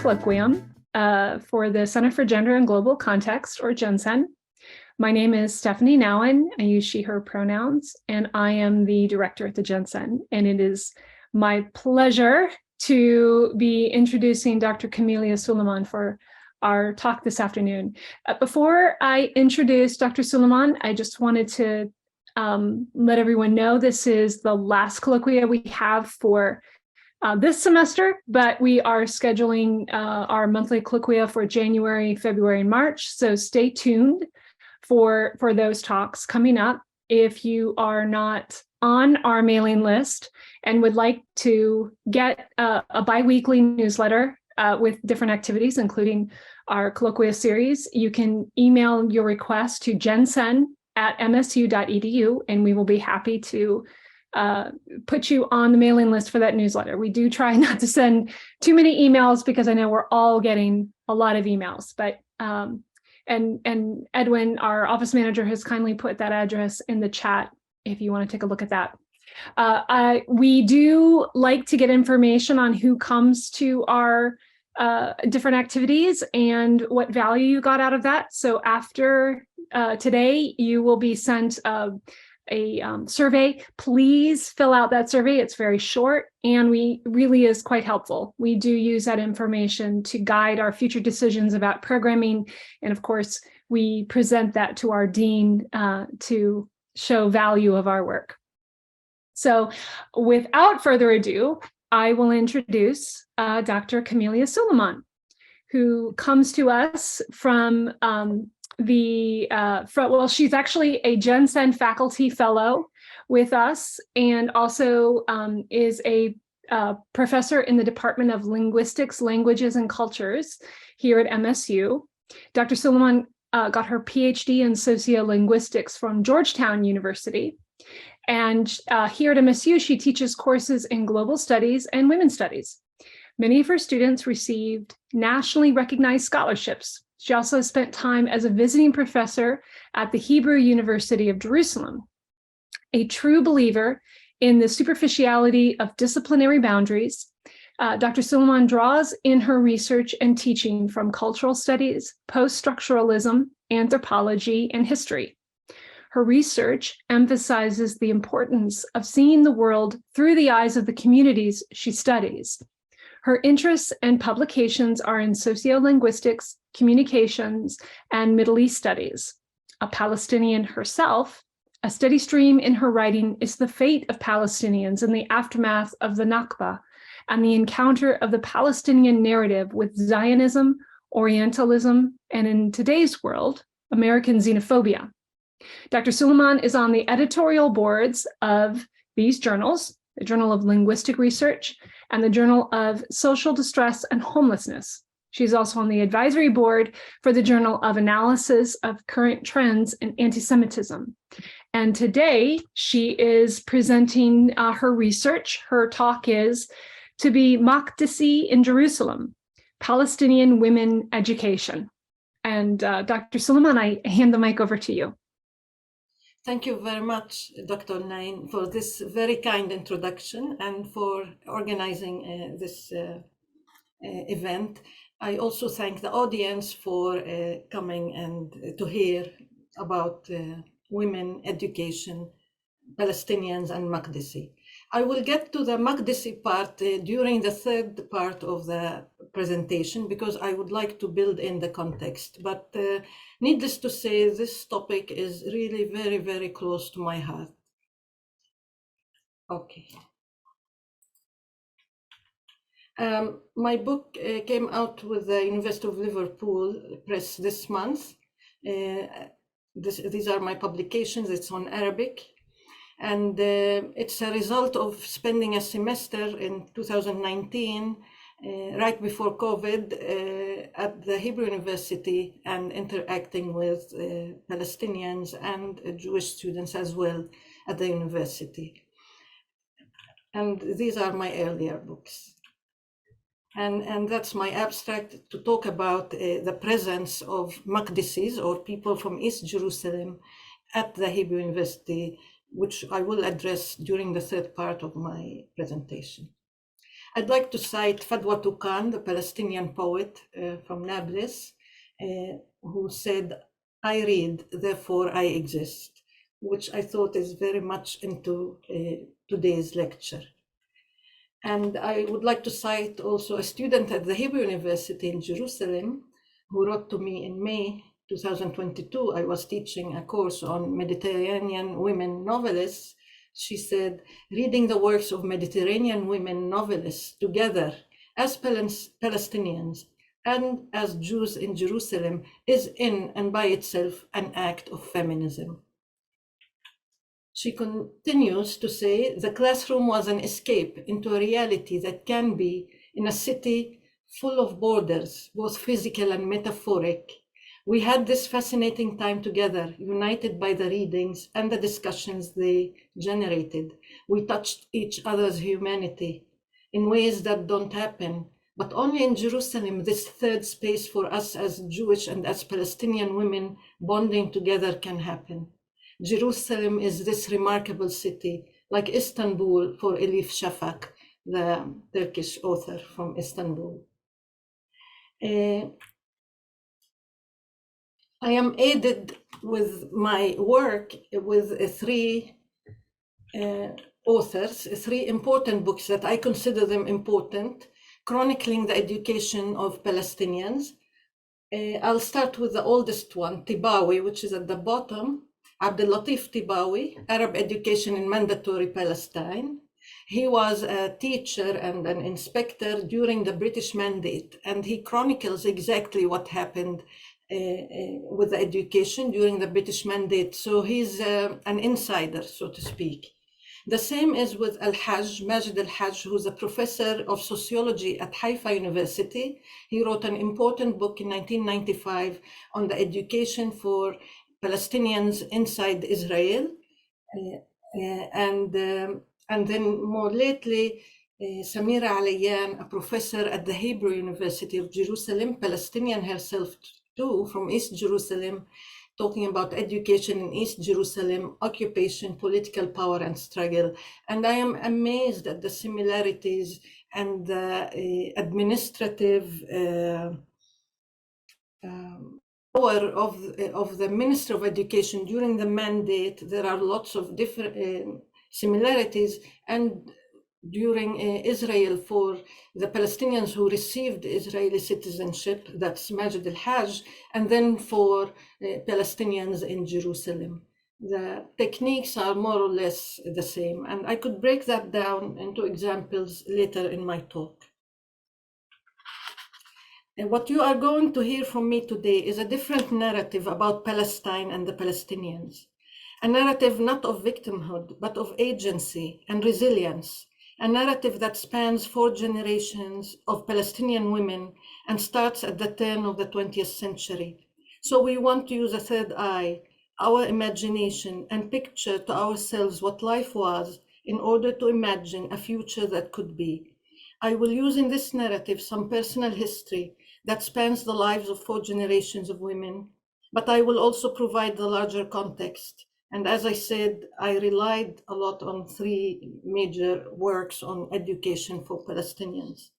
Colloquium for the Center for Gender and Global Context, or GenCen. My name is Stephanie Nowen. I use she, her pronouns, and I am the director at the GenCen. And it is my pleasure to be introducing Dr. Camelia Suleiman for our talk this afternoon. Before I introduce Dr. Suleiman, I just wanted to let everyone know this is the last colloquia we have for this semester, but we are scheduling our monthly colloquia for January, February, and March. So stay tuned for those talks coming up. If you are not on our mailing list and would like to get a bi-weekly newsletter with different activities, including our colloquia series, you can email your request to gencen@msu.edu, and we will be happy to put you on the mailing list for that newsletter. We do try not to send too many emails because I know we're all getting a lot of emails, but and Edwin, our office manager, has kindly put that address in the chat if you want to take a look at that. We do like to get information on who comes to our different activities and what value you got out of that. So after today, you will be sent a survey. Please fill out that survey. It's very short and really is quite helpful. We do use that information to guide our future decisions about programming. And of course, we present that to our dean to show value of our work. So without further ado, I will introduce Dr. Camelia Suleiman, who comes to us from she's actually a GenCen faculty fellow with us, and also is a professor in the Department of Linguistics, Languages, and Cultures here at MSU. Dr. Suleiman got her PhD in sociolinguistics from Georgetown University. And here at MSU, she teaches courses in global studies and women's studies. Many of her students received nationally recognized scholarships. She also spent time as a visiting professor at the Hebrew University of Jerusalem. A true believer in the superficiality of disciplinary boundaries, Dr. Suleiman draws in her research and teaching from cultural studies, post-structuralism, anthropology, and history. Her research emphasizes the importance of seeing the world through the eyes of the communities she studies. Her interests and publications are in sociolinguistics, communications, and Middle East studies. A Palestinian herself, a steady stream in her writing is the fate of Palestinians in the aftermath of the Nakba and the encounter of the Palestinian narrative with Zionism, Orientalism, and in today's world, American xenophobia. Dr. Suleiman is on the editorial boards of these journals, the Journal of Linguistic Research and the Journal of Social Distress and Homelessness. She's also on the advisory board for the Journal of Analysis of Current Trends in Anti-Semitism. And today she is presenting her research. Her talk is to be Maqdisi in Jerusalem, Palestinian Women Education. And Dr. Suleiman, I hand the mic over to you. Thank you very much, Dr. Nain, for this very kind introduction and for organizing this event. I also thank the audience for coming and to hear about women education, Palestinians, and Maqdisi. I will get to the Maqdisi part during the third part of the presentation because I would like to build in the context. But needless to say, this topic is really very, very close to my heart. Okay. My book came out with the University of Liverpool Press this month. These are my publications. It's on Arabic. And it's a result of spending a semester in 2019, right before COVID, at the Hebrew University and interacting with Palestinians and Jewish students as well at the university. And these are my earlier books. And that's my abstract to talk about the presence of Maqdisis, or people from East Jerusalem, at the Hebrew University, which I will address during the third part of my presentation. I'd like to cite Fadwa Tuqan, the Palestinian poet from Nablus, who said, "I read, therefore I exist," which I thought is very much into today's lecture. And I would like to cite also a student at the Hebrew University in Jerusalem who wrote to me in May 2022. I was teaching a course on Mediterranean women novelists. She said, reading the works of Mediterranean women novelists together as Palestinians and as Jews in Jerusalem is in and by itself an act of feminism. She continues to say, the classroom was an escape into a reality that can be in a city full of borders, both physical and metaphoric. We had this fascinating time together, united by the readings and the discussions they generated. We touched each other's humanity in ways that don't happen, but only in Jerusalem, this third space for us as Jewish and as Palestinian women bonding together can happen. Jerusalem is this remarkable city, like Istanbul for Elif Shafak, the Turkish author from Istanbul. I am aided with my work with three authors, three important books that I consider them important, chronicling the education of Palestinians. I'll start with the oldest one, Tibawi, which is at the bottom. Abdel Latif Tibawi, Arab Education in Mandatory Palestine. He was a teacher and an inspector during the British Mandate, and he chronicles exactly what happened with the education during the British Mandate. So he's an insider, so to speak. The same is with Al-Hajj, Majid Al-Hajj, who's a professor of sociology at Haifa University. He wrote an important book in 1995 on the education for Palestinians inside Israel. And then more lately, Samira Alayan, a professor at the Hebrew University of Jerusalem, Palestinian herself too, from East Jerusalem, talking about education in East Jerusalem, occupation, political power and struggle. And I am amazed at the similarities and the administrative power of the Minister of Education during the mandate. There are lots of different similarities, and during Israel for the Palestinians who received Israeli citizenship, that's Majid al-Hajj, and then for Palestinians in Jerusalem. The techniques are more or less the same, and I could break that down into examples later in my talk. And what you are going to hear from me today is a different narrative about Palestine and the Palestinians. A narrative not of victimhood, but of agency and resilience. A narrative that spans 4 generations of Palestinian women and starts at the turn of the 20th century. So we want to use a third eye, our imagination, and picture to ourselves what life was in order to imagine a future that could be. I will use in this narrative some personal history that spans the lives of 4 generations of women, but I will also provide the larger context. And as I said, I relied a lot on 3 major works on education for Palestinians.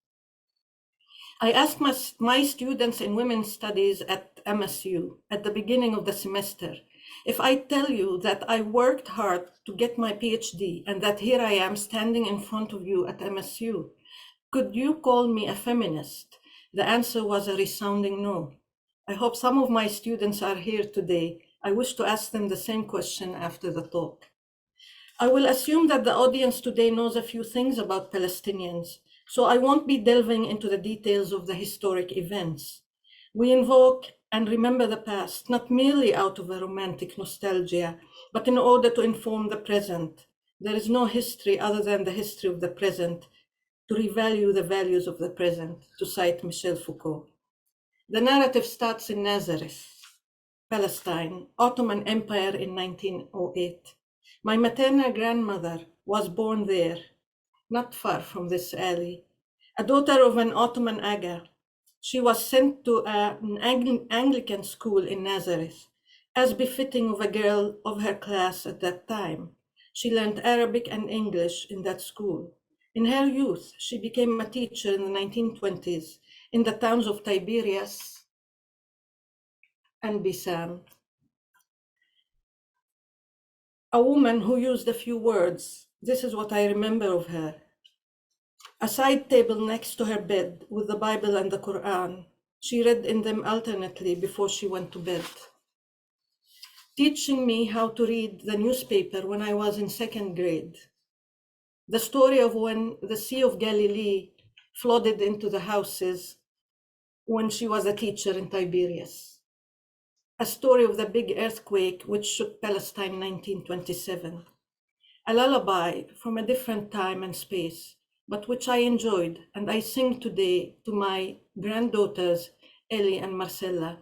I asked my students in women's studies at MSU at the beginning of the semester, if I tell you that I worked hard to get my PhD and that here I am standing in front of you at MSU, could you call me a feminist? The answer was a resounding no. I hope some of my students are here today. I wish to ask them the same question after the talk. I will assume that the audience today knows a few things about Palestinians, so I won't be delving into the details of the historic events. We invoke and remember the past, not merely out of a romantic nostalgia, but in order to inform the present. There is no history other than the history of the present, to revalue the values of the present, to cite Michel Foucault. The narrative starts in Nazareth, Palestine, Ottoman Empire in 1908. My maternal grandmother was born there, not far from this alley, a daughter of an Ottoman Aga. She was sent to an Anglican school in Nazareth, as befitting of a girl of her class at that time. She learned Arabic and English in that school. In her youth, she became a teacher in the 1920s in the towns of Tiberias and Bisan. A woman who used a few words. This is what I remember of her. A side table next to her bed with the Bible and the Quran. She read in them alternately before she went to bed. Teaching me how to read the newspaper when I was in second grade. The story of when the Sea of Galilee flooded into the houses when she was a teacher in Tiberias. A story of the big earthquake which shook Palestine in 1927. A lullaby from a different time and space, but which I enjoyed and I sing today to my granddaughters, Ellie and Marcella.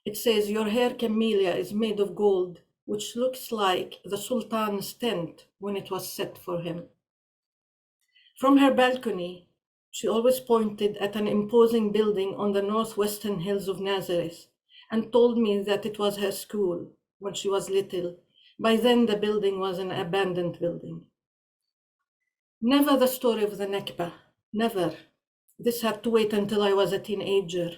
It says, your hair, Camelia, is made of gold, which looks like the Sultan's tent when it was set for him. From her balcony, she always pointed at an imposing building on the northwestern hills of Nazareth and told me that it was her school when she was little. By then, the building was an abandoned building. Never the story of the Nakba, never. This had to wait until I was a teenager.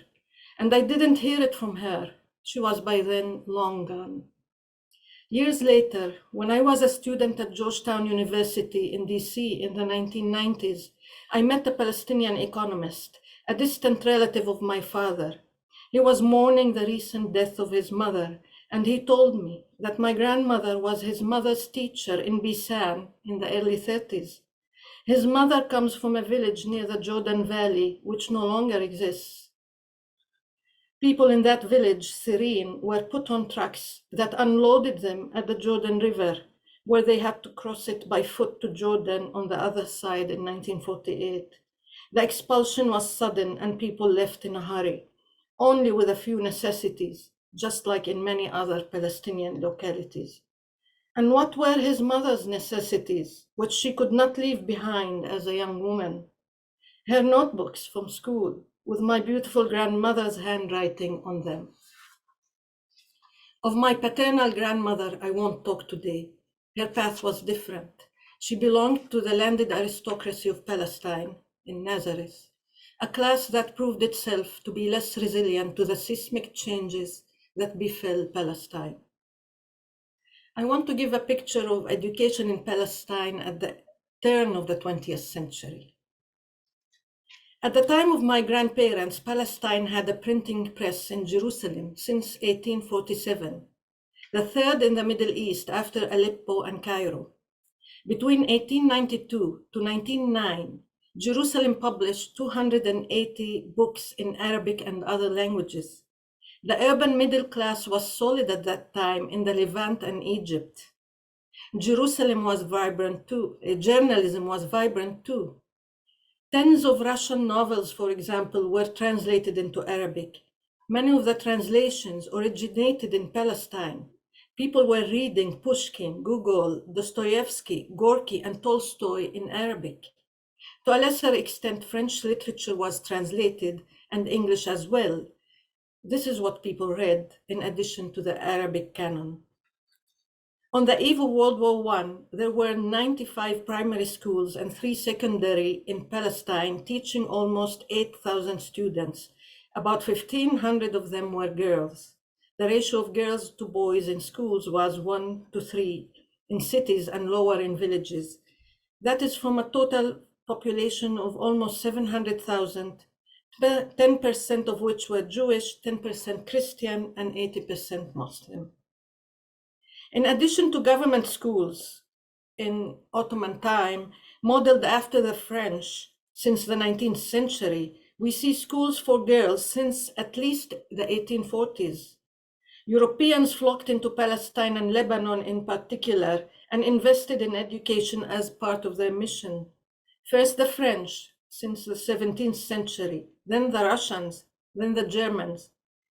And I didn't hear it from her. She was by then long gone. Years later, when I was a student at Georgetown University in DC in the 1990s, I met a Palestinian economist, a distant relative of my father. He was mourning the recent death of his mother, and he told me that my grandmother was his mother's teacher in Bisan in the early 30s. His mother comes from a village near the Jordan Valley, which no longer exists. People in that village, Syrian, were put on trucks that unloaded them at the Jordan River, where they had to cross it by foot to Jordan on the other side in 1948. The expulsion was sudden and people left in a hurry, only with a few necessities, just like in many other Palestinian localities. And what were his mother's necessities, which she could not leave behind as a young woman? Her notebooks from school, with my beautiful grandmother's handwriting on them. Of my paternal grandmother, I won't talk today. Her path was different. She belonged to the landed aristocracy of Palestine in Nazareth, a class that proved itself to be less resilient to the seismic changes that befell Palestine. I want to give a picture of education in Palestine at the turn of the 20th century. At the time of my grandparents, Palestine had a printing press in Jerusalem since 1847, the third in the Middle East after Aleppo and Cairo. Between 1892 to 1909, Jerusalem published 280 books in Arabic and other languages. The urban middle class was solid at that time in the Levant and Egypt. Jerusalem was vibrant too. Journalism was vibrant too. Tens of Russian novels, for example, were translated into Arabic. Many of the translations originated in Palestine. People were reading Pushkin, Gogol, Dostoevsky, Gorky, and Tolstoy in Arabic. To a lesser extent, French literature was translated, and English as well. This is what people read, in addition to the Arabic canon. On the eve of World War I, there were 95 primary schools and 3 secondary in Palestine, teaching almost 8,000 students. About 1,500 of them were girls. The ratio of girls to boys in schools was 1 to 3 in cities and lower in villages. That is from a total population of almost 700,000, 10% of which were Jewish, 10% Christian, and 80% Muslim. In addition to government schools in Ottoman time, modeled after the French since the 19th century, we see schools for girls since at least the 1840s. Europeans flocked into Palestine and Lebanon in particular and invested in education as part of their mission. First the French since the 17th century, then the Russians, then the Germans,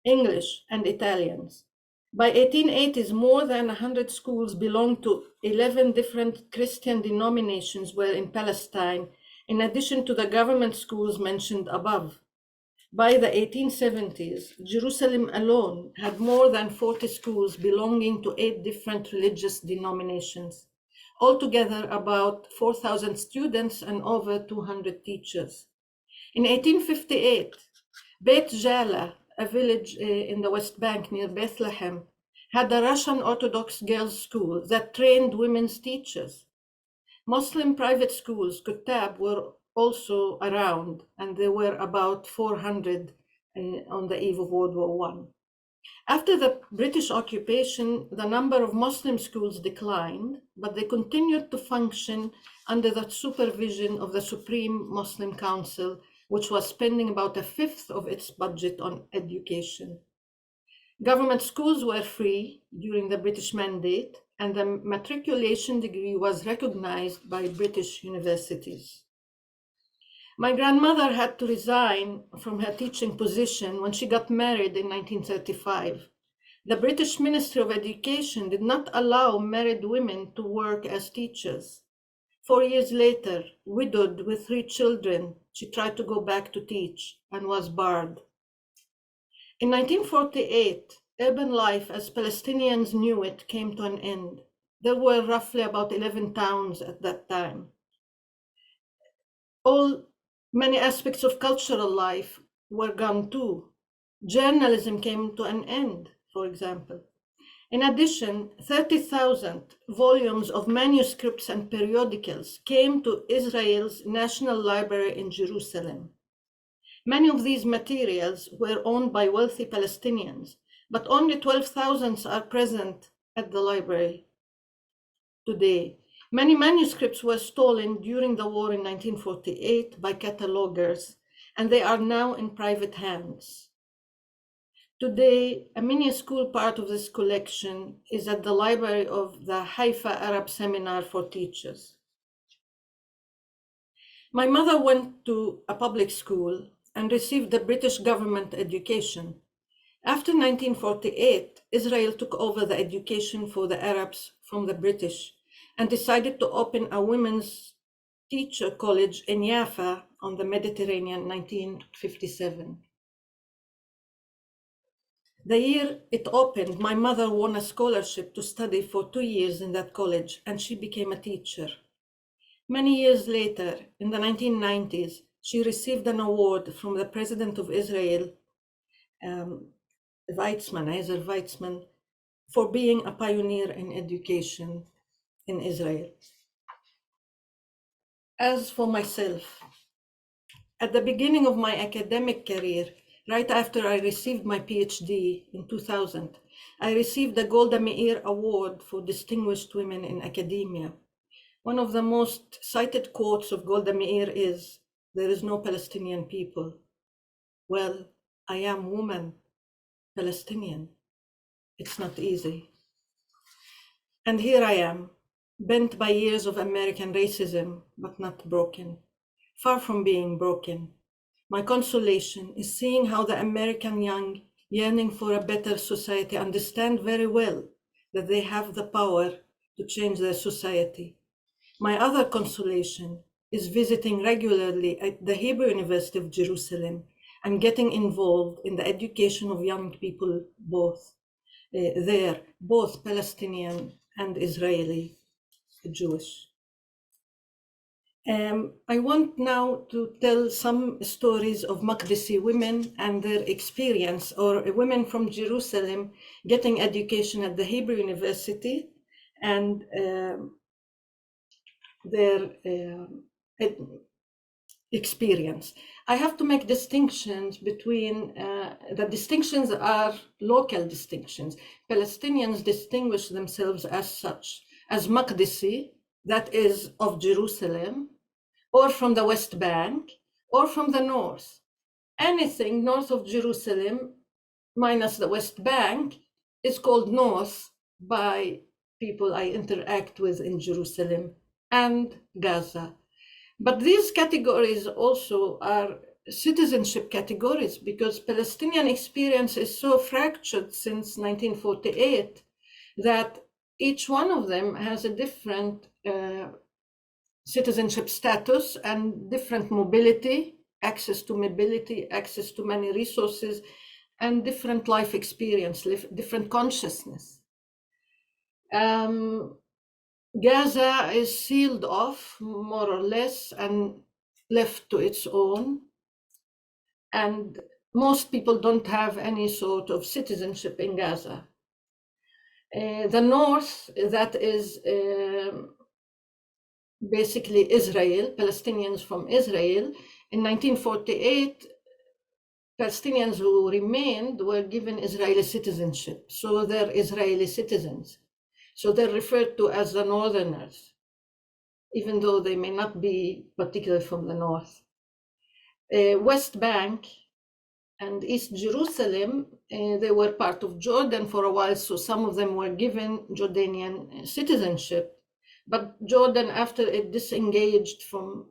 English, and Italians. By 1880s, more than 100 schools belonged to 11 different Christian denominations were in Palestine, in addition to the government schools mentioned above. By the 1870s, Jerusalem alone had more than 40 schools belonging to 8 different religious denominations. altogether about 4,000 students and over 200 teachers. In 1858, Beit Jala, a village in the West Bank near Bethlehem, had a Russian Orthodox girls' school that trained women's teachers. Muslim private schools, Kuttab, were also around, and there were about 400 on the eve of World War I. After the British occupation, the number of Muslim schools declined, but they continued to function under the supervision of the Supreme Muslim Council, which was spending about a fifth of its budget on education. Government schools were free during the British Mandate, and the matriculation degree was recognized by British universities. My grandmother had to resign from her teaching position when she got married in 1935. The British Ministry of Education did not allow married women to work as teachers. 4 years later, widowed with 3 children, she tried to go back to teach and was barred. In 1948, urban life as Palestinians knew it came to an end. There were roughly about 11 towns at that time. Many aspects of cultural life were gone too. Journalism came to an end, for example. In addition, 30,000 volumes of manuscripts and periodicals came to Israel's National Library in Jerusalem. Many of these materials were owned by wealthy Palestinians, but only 12,000 are present at the library today. Many manuscripts were stolen during the war in 1948 by catalogers, and they are now in private hands. Today, a minuscule part of this collection is at the library of the Haifa Arab Seminar for Teachers. My mother went to a public school and received a British government education. After 1948, Israel took over the education for the Arabs from the British and decided to open a women's teacher college in Jaffa on the Mediterranean in 1957. The year it opened, my mother won a scholarship to study for 2 years in that college, and she became a teacher. Many years later, in the 1990s, she received an award from the President of Israel, Ezer Weizmann, for being a pioneer in education in Israel. As for myself, at the beginning of my academic career, right after I received my PhD in 2000, I received the Golda Meir Award for Distinguished Women in Academia. One of the most cited quotes of Golda Meir is, "There is no Palestinian people." Well, I am woman, Palestinian. It's not easy. And here I am, bent by years of American racism, but not broken. Far from being broken. My consolation is seeing how the American young, yearning for a better society, understand very well that they have the power to change their society. My other consolation is visiting regularly at the Hebrew University of Jerusalem and getting involved in the education of young people both Palestinian and Israeli Jewish. I want now to tell some stories of Maqdisi women and their experience, or women from Jerusalem getting education at the Hebrew University and their experience. I have to make distinctions between, the distinctions are local distinctions. Palestinians distinguish themselves as such, as Maqdisi, that is of Jerusalem, or from the West Bank, or from the north. Anything north of Jerusalem, minus the West Bank, is called north by people I interact with in Jerusalem and Gaza. But these categories also are citizenship categories, because Palestinian experience is so fractured since 1948 that each one of them has a different citizenship status and different mobility, access to many resources, and different life experience, different consciousness. Gaza is sealed off, more or less, and left to its own. And most people don't have any sort of citizenship in Gaza. The north, that is basically Israel, Palestinians from Israel, in 1948, Palestinians who remained were given Israeli citizenship. So they're Israeli citizens. So they're referred to as the Northerners, even though they may not be particularly from the North. West Bank and East Jerusalem, they were part of Jordan for a while, so some of them were given Jordanian citizenship. But Jordan, after it disengaged from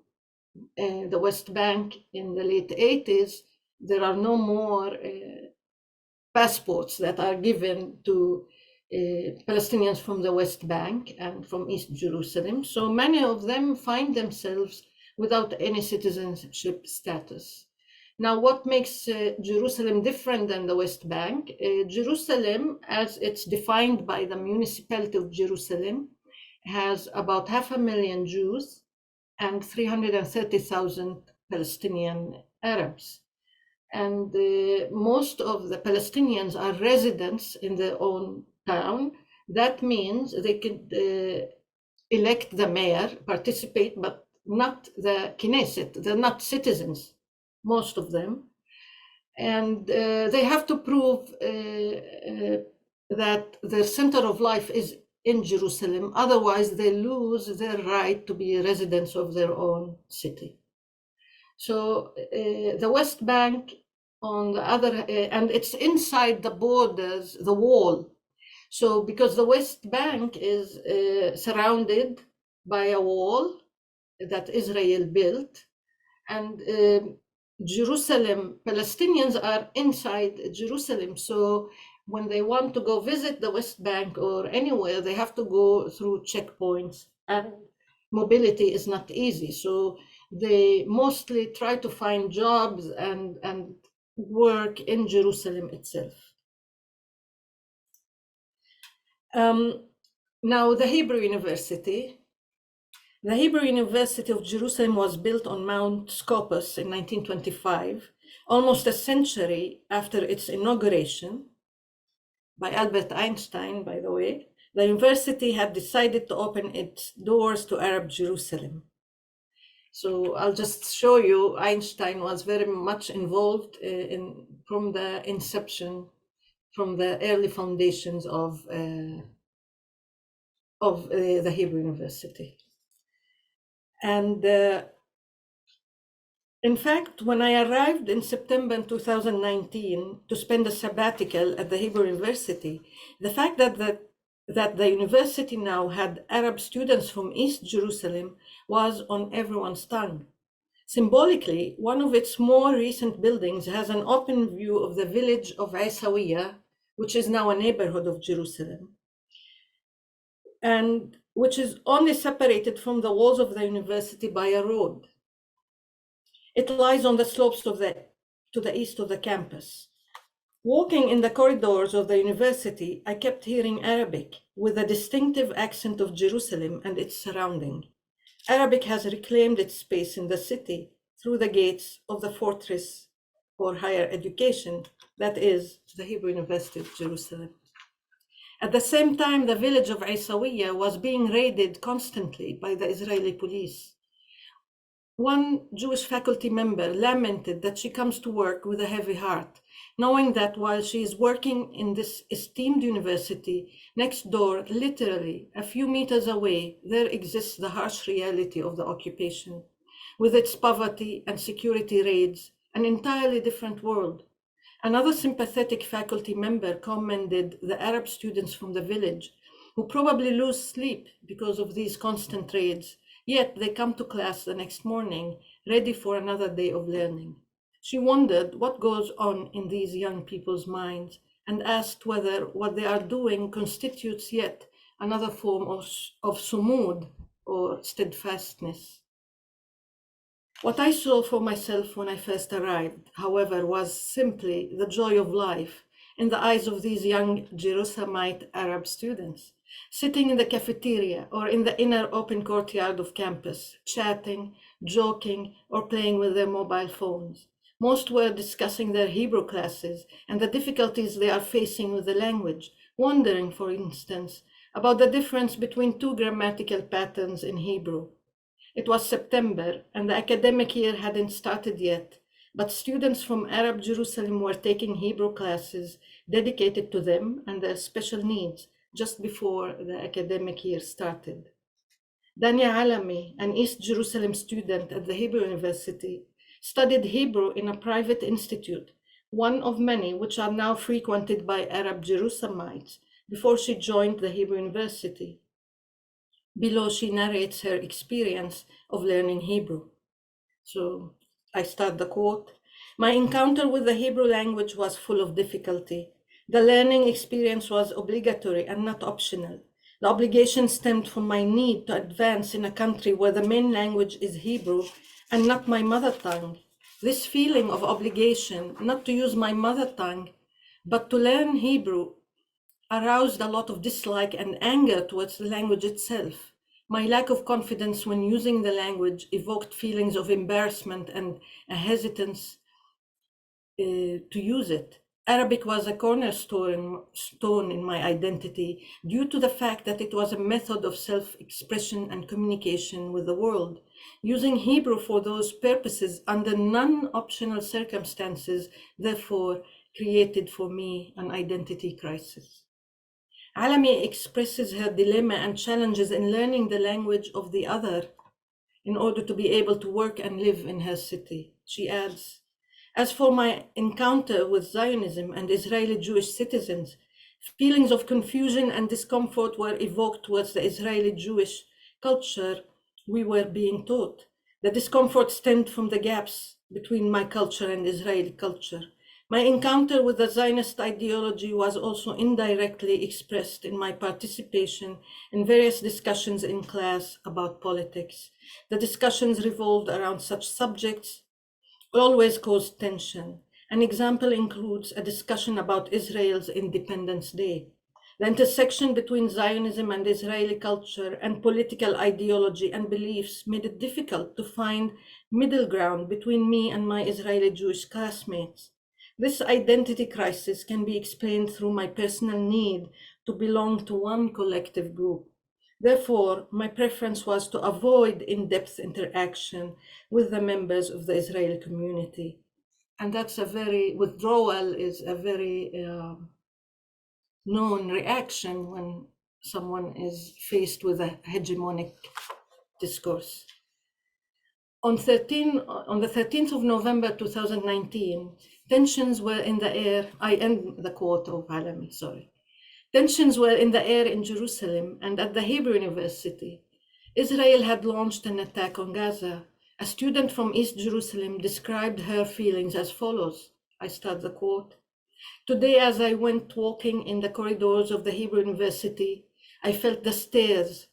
the West Bank in the late 80s, there are no more passports that are given to Palestinians from the West Bank and from East Jerusalem. So many of them find themselves without any citizenship status. Now, what makes Jerusalem different than the West Bank? Jerusalem, as it's defined by the municipality of Jerusalem, has about 500,000 Jews and 330,000 Palestinian Arabs. And most of the Palestinians are residents in their own town. That means they could elect the mayor, participate, but not the Knesset. They're not citizens, most of them. And they have to prove that their center of life is in Jerusalem. Otherwise, they lose their right to be residents of their own city. So the West Bank, on the other, and it's inside the borders, the wall. So because the West Bank is surrounded by a wall that Israel built, and Jerusalem, Palestinians are inside Jerusalem. So when they want to go visit the West Bank or anywhere, they have to go through checkpoints, and mobility is not easy. So they mostly try to find jobs and work in Jerusalem itself. Now, the Hebrew University. The Hebrew University of Jerusalem was built on Mount Scopus in 1925, almost a century after its inauguration by Albert Einstein, by the way. The university had decided to open its doors to Arab Jerusalem. So I'll just show you, Einstein was very much involved from the inception, from the early foundations of the Hebrew University. And in fact, when I arrived in September 2019 to spend a sabbatical at the Hebrew University, the fact that the university now had Arab students from East Jerusalem was on everyone's tongue. Symbolically, one of its more recent buildings has an open view of the village of Isawiya, which is now a neighborhood of Jerusalem, and which is only separated from the walls of the university by a road. It lies on the slopes to the east of the campus. Walking in the corridors of the university, I kept hearing Arabic with a distinctive accent of Jerusalem and its surrounding. Arabic has reclaimed its space in the city through the gates of the fortress for higher education, that is, the Hebrew University of Jerusalem. At the same time, the village of Isawiya was being raided constantly by the Israeli police. One Jewish faculty member lamented that she comes to work with a heavy heart, knowing that while she is working in this esteemed university, next door, literally a few meters away, there exists the harsh reality of the occupation, with its poverty and security raids, an entirely different world. Another sympathetic faculty member commended the Arab students from the village, who probably lose sleep because of these constant raids, yet they come to class the next morning, ready for another day of learning. She wondered what goes on in these young people's minds and asked whether what they are doing constitutes yet another form of sumud, or steadfastness. What I saw for myself when I first arrived, however, was simply the joy of life in the eyes of these young Jerusalemite Arab students. sitting in the cafeteria or in the inner open courtyard of campus, chatting, joking, or playing with their mobile phones. Most were discussing their Hebrew classes and the difficulties they are facing with the language, wondering, for instance, about the difference between two grammatical patterns in Hebrew. It was September, and the academic year hadn't started yet, but students from Arab Jerusalem were taking Hebrew classes dedicated to them and their special needs just before the academic year started. Dania Alami, an East Jerusalem student at the Hebrew University, studied Hebrew in a private institute, one of many which are now frequented by Arab Jerusalemites, before she joined the Hebrew University. Below, she narrates her experience of learning Hebrew. So I start the quote. My encounter with the Hebrew language was full of difficulty. The learning experience was obligatory and not optional. The obligation stemmed from my need to advance in a country where the main language is Hebrew and not my mother tongue. This feeling of obligation, not to use my mother tongue, but to learn Hebrew, aroused a lot of dislike and anger towards the language itself. My lack of confidence when using the language evoked feelings of embarrassment and a hesitance to use it. Arabic was a cornerstone in my identity due to the fact that it was a method of self-expression and communication with the world. Using Hebrew for those purposes under non-optional circumstances, therefore, created for me an identity crisis. Alami expresses her dilemma and challenges in learning the language of the other in order to be able to work and live in her city. She adds, as for my encounter with Zionism and Israeli Jewish citizens, feelings of confusion and discomfort were evoked towards the Israeli Jewish culture we were being taught. The discomfort stemmed from the gaps between my culture and Israeli culture. My encounter with the Zionist ideology was also indirectly expressed in my participation in various discussions in class about politics. The discussions revolved around such subjects, always caused tension. An example includes a discussion about Israel's Independence Day. The intersection between Zionism and Israeli culture and political ideology and beliefs made it difficult to find middle ground between me and my Israeli Jewish classmates. This identity crisis can be explained through my personal need to belong to one collective group. Therefore, my preference was to avoid in-depth interaction with the members of the Israeli community. And that's withdrawal is a very known reaction when someone is faced with a hegemonic discourse. On the 13th of November 2019, tensions were in the air. I end the quote of Alami, sorry. Tensions were in the air in Jerusalem and at the Hebrew University. Israel had launched an attack on Gaza. A student from East Jerusalem described her feelings as follows. I start the quote. Today, as I went walking in the corridors of the Hebrew University, I felt the stares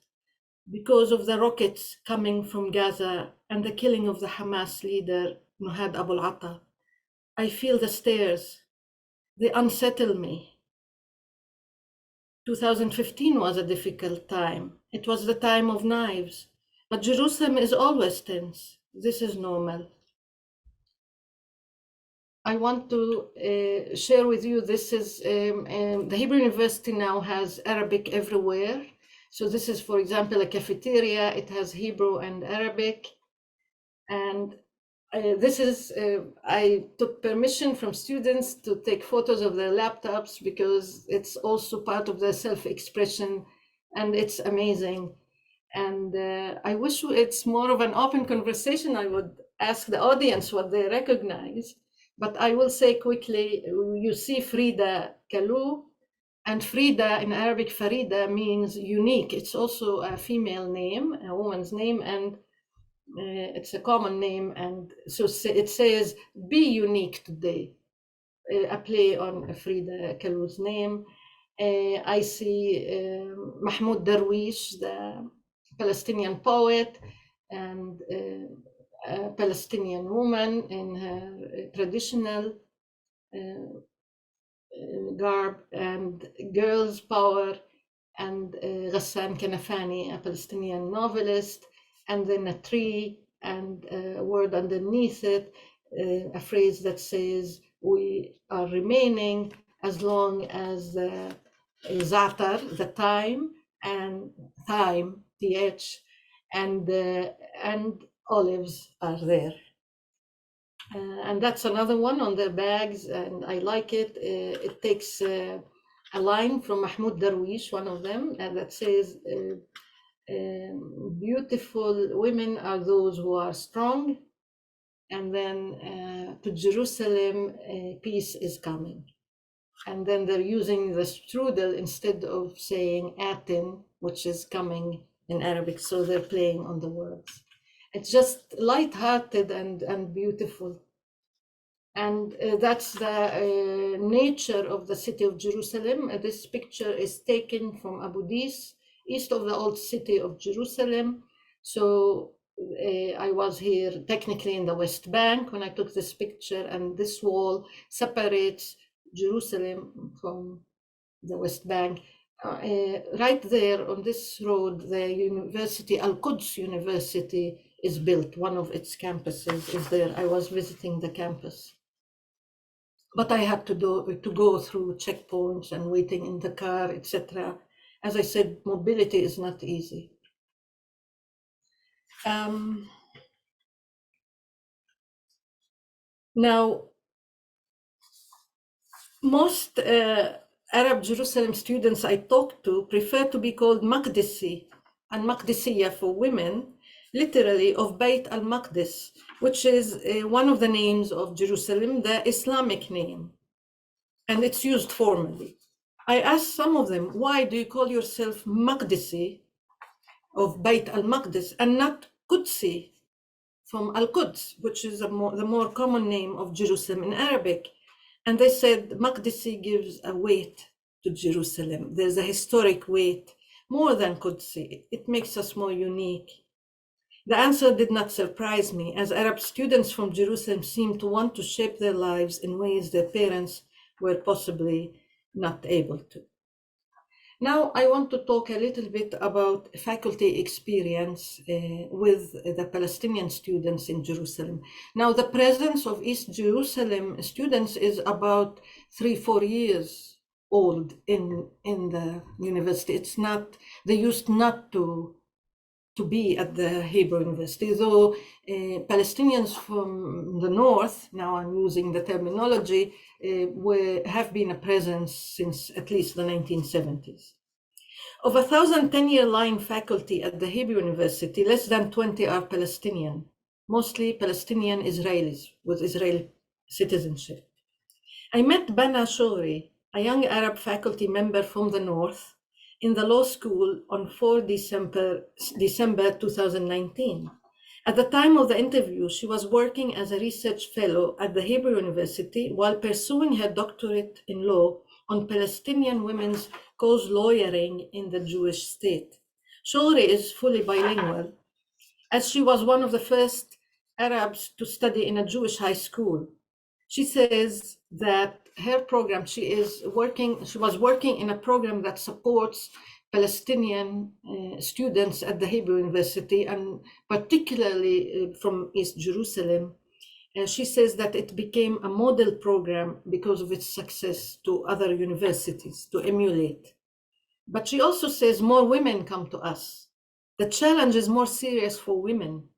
because of the rockets coming from Gaza and the killing of the Hamas leader, Nuhad Abu al-Ata. I feel the stares. They unsettle me. 2015 was a difficult time. It was the time of knives. But Jerusalem is always tense. This is normal. I want to share with you, this is, the Hebrew University now has Arabic everywhere. So this is, for example, a cafeteria. It has Hebrew and Arabic. And this is, I took permission from students to take photos of their laptops because it's also part of their self-expression and it's amazing. And I wish it's more of an open conversation. I would ask the audience what they recognize, but I will say quickly, you see Frida Kalu, and Frida in Arabic, Farida means unique. It's also a female name, a woman's name, and it's a common name. And so it says, be unique today, a play on Frida Kalu's name. I see Mahmoud Darwish, the Palestinian poet, and a Palestinian woman in her traditional garb, and girls power, and Ghassan Kanafani, a Palestinian novelist, and then a tree and a word underneath it, a phrase that says, we are remaining as long as Za'atar, the time, and thyme, th, and olives are there. And that's another one on their bags, and I like it. It takes a line from Mahmoud Darwish, one of them, that says, beautiful women are those who are strong, and then to Jerusalem, peace is coming. And then they're using the strudel instead of saying atin, which is coming in Arabic, so they're playing on the words. It's just light-hearted and beautiful. And that's the nature of the city of Jerusalem. This picture is taken from Abu Dis, east of the old city of Jerusalem. So I was here technically in the West Bank when I took this picture, and this wall separates Jerusalem from the West Bank. Right there on this road, the university, Al-Quds University, is built. One of its campuses is there. I was visiting the campus. But I had to go through checkpoints and waiting in the car, etc. As I said, mobility is not easy. Now, most Arab Jerusalem students I talk to prefer to be called Maqdisi and Maqdisiya for women, literally of Bayt al-Maqdis, which is one of the names of Jerusalem, the Islamic name, and it's used formally. I asked some of them, why do you call yourself Maqdisi of Bayt al-Maqdis and not Qudsi from Al-Quds, which is the more common name of Jerusalem in Arabic? And they said Maqdisi gives a weight to Jerusalem. There's a historic weight, more than Qudsi. It makes us more unique. The answer did not surprise me, as Arab students from Jerusalem seem to want to shape their lives in ways their parents were possibly not able to. Now, I want to talk a little bit about faculty experience with the Palestinian students in Jerusalem. Now, the presence of East Jerusalem students is about 3-4 years old in the university. It's not, they used not to be at the Hebrew University, though Palestinians from the north, now I'm using the terminology, have been a presence since at least the 1970s. Of 1,000 10-year line faculty at the Hebrew University, less than 20 are Palestinian, mostly Palestinian Israelis with Israeli citizenship. I met Bana Shogri, a young Arab faculty member from the north, in the law school on 4 December 2019. At the time of the interview, she was working as a research fellow at the Hebrew University while pursuing her doctorate in law on Palestinian women's cause lawyering in the Jewish state. Shogri is fully bilingual, as she was one of the first Arabs to study in a Jewish high school. She says that her program, she was working in a program that supports Palestinian students at the Hebrew University, and particularly from East Jerusalem. She says that it became a model program because of its success to other universities to emulate. But she also says more women come to us. The challenge is more serious for women.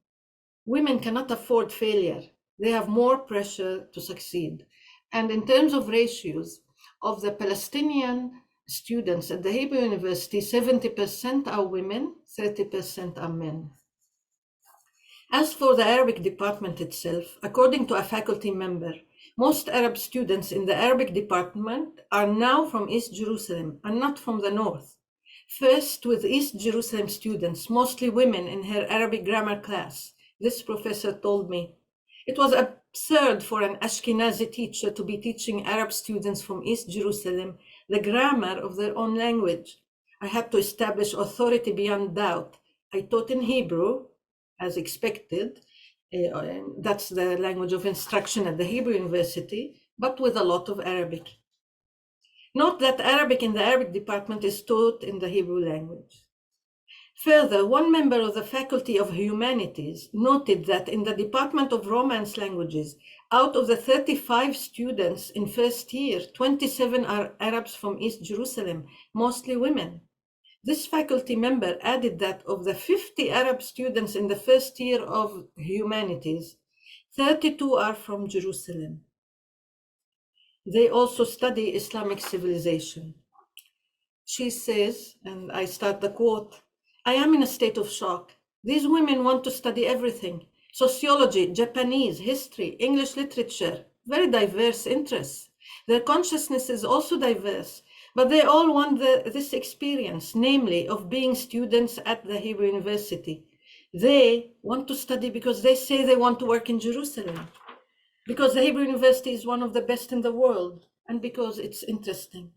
Women cannot afford failure. They have more pressure to succeed. And in terms of ratios, of the Palestinian students at the Hebrew University, 70% are women, 30% are men. As for the Arabic department itself, according to a faculty member, most Arab students in the Arabic department are now from East Jerusalem and not from the north. First, with East Jerusalem students, mostly women in her Arabic grammar class, this professor told me, it was absurd for an Ashkenazi teacher to be teaching Arab students from East Jerusalem the grammar of their own language. I had to establish authority beyond doubt. I taught in Hebrew, as expected. That's the language of instruction at the Hebrew University, but with a lot of Arabic. Note that Arabic in the Arabic department is taught in the Hebrew language. Further, one member of the Faculty of Humanities noted that in the Department of Romance Languages, out of the 35 students in first year, 27 are Arabs from East Jerusalem, mostly women. This faculty member added that of the 50 Arab students in the first year of humanities, 32 are from Jerusalem. They also study Islamic civilization. She says, and I start the quote, "I am in a state of shock. These women want to study everything: sociology, Japanese, history, English literature, very diverse interests. Their consciousness is also diverse, but they all want this experience, namely of being students at the Hebrew University. They want to study because they say they want to work in Jerusalem, because the Hebrew University is one of the best in the world, and because it's interesting.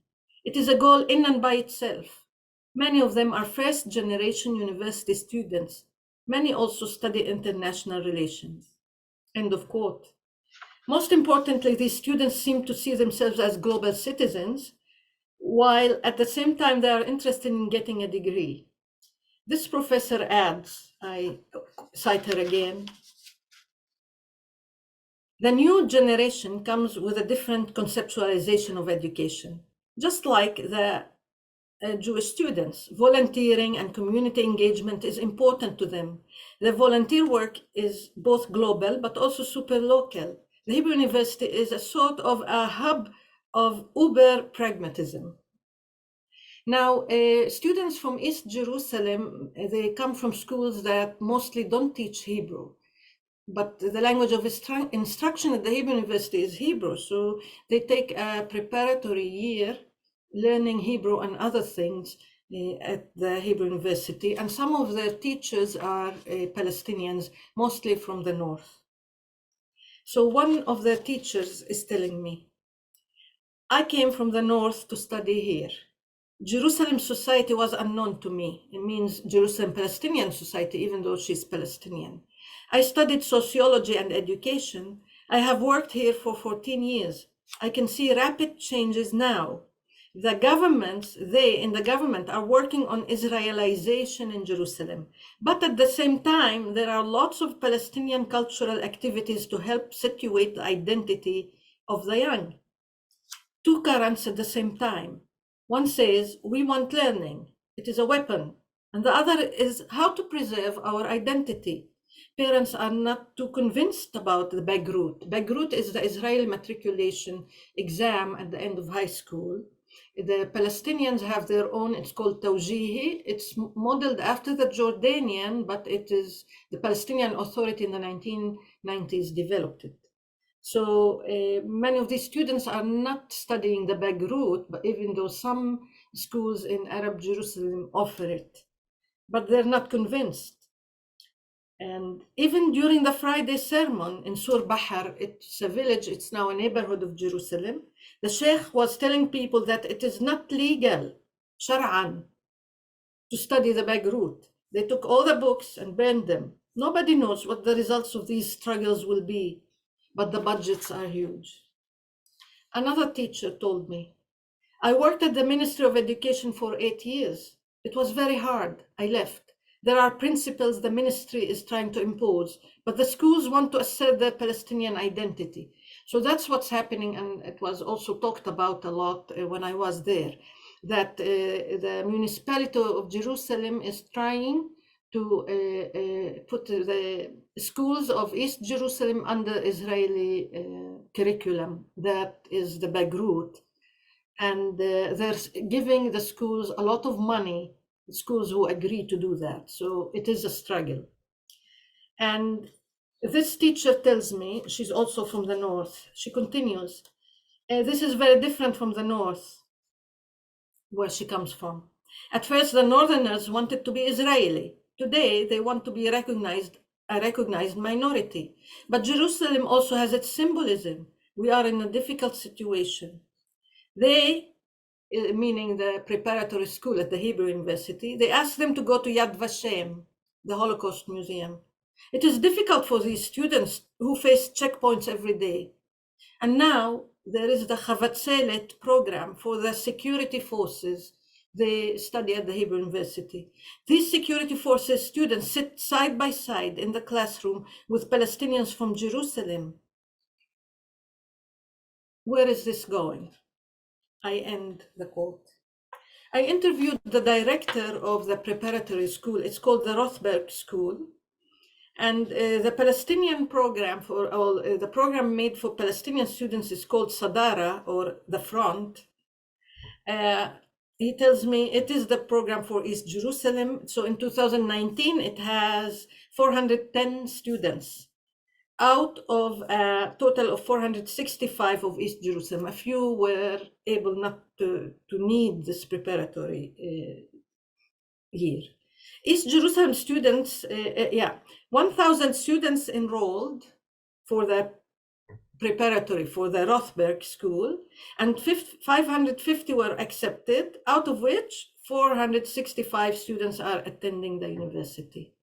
It is a goal in and by itself. Many of them are first generation university students. Many also study international relations." End of quote. Most importantly, these students seem to see themselves as global citizens, while at the same time they are interested in getting a degree. This professor adds, I cite her again, "The new generation comes with a different conceptualization of education. Just like the Jewish students, volunteering and community engagement is important to them. The volunteer work is both global but also super local. The Hebrew University is a sort of a hub of uber pragmatism." Now, students from East Jerusalem, they come from schools that mostly don't teach Hebrew, but the language of instruction at the Hebrew University is Hebrew. So they take a preparatory year learning Hebrew and other things at the Hebrew University. And some of their teachers are Palestinians, mostly from the north. So one of their teachers is telling me, "I came from the north to study here. Jerusalem society was unknown to me." It means Jerusalem Palestinian society, even though she's Palestinian. "I studied sociology and education. I have worked here for 14 years. I can see rapid changes now. The governments, they in the government are working on Israelization in Jerusalem. But at the same time, there are lots of Palestinian cultural activities to help situate the identity of the young." Two currents at the same time. One says, "We want learning. It is a weapon." And the other is how to preserve our identity. Parents are not too convinced about the Bagrut. Bagrut is the Israeli matriculation exam at the end of high school. The Palestinians have their own, it's called Tawjihi. It's modeled after the Jordanian, but it is the Palestinian Authority in the 1990s developed it. So many of these students are not studying the Bagrut, but even though some schools in Arab Jerusalem offer it, but they're not convinced. And even during the Friday sermon in Sur Bahar, it's a village, it's now a neighborhood of Jerusalem, the Sheikh was telling people that it is not legal, shar'an, to study the Bagrut. They took all the books and burned them. Nobody knows what the results of these struggles will be, but the budgets are huge. Another teacher told me, "I worked at the Ministry of Education for 8 years. It was very hard. I left. There are principles the ministry is trying to impose, but the schools want to assert their Palestinian identity." So that's what's happening, and it was also talked about a lot when I was there, that the municipality of Jerusalem is trying to put the schools of East Jerusalem under Israeli curriculum, that is the Bagrut. And they're giving the schools a lot of money, schools who agree to do that. So it is a struggle. And this teacher tells me, she's also from the north, she continues, "This is very different from the north, where she comes from. At first, the northerners wanted to be Israeli. Today, they want to be a recognized minority. But Jerusalem also has its symbolism. We are in a difficult situation." They, meaning the preparatory school at the Hebrew University, they asked them to go to Yad Vashem, the Holocaust Museum. "It is difficult for these students who face checkpoints every day. And now there is the Chavatzelet program for the security forces. They study at the Hebrew University. These security forces students sit side by side in the classroom with Palestinians from Jerusalem. Where is this going? I end the quote. I interviewed the director of the preparatory school. It's called the Rothberg School. And the Palestinian program the program made for Palestinian students is called Sadara, or the Front. He tells me it is the program for East Jerusalem. So in 2019, it has 410 students out of a total of 465 of East Jerusalem. A few were able not to need this preparatory year. East Jerusalem students, 1,000 students enrolled for the preparatory, for the Rothberg school, and 550 were accepted, out of which 465 students are attending the university.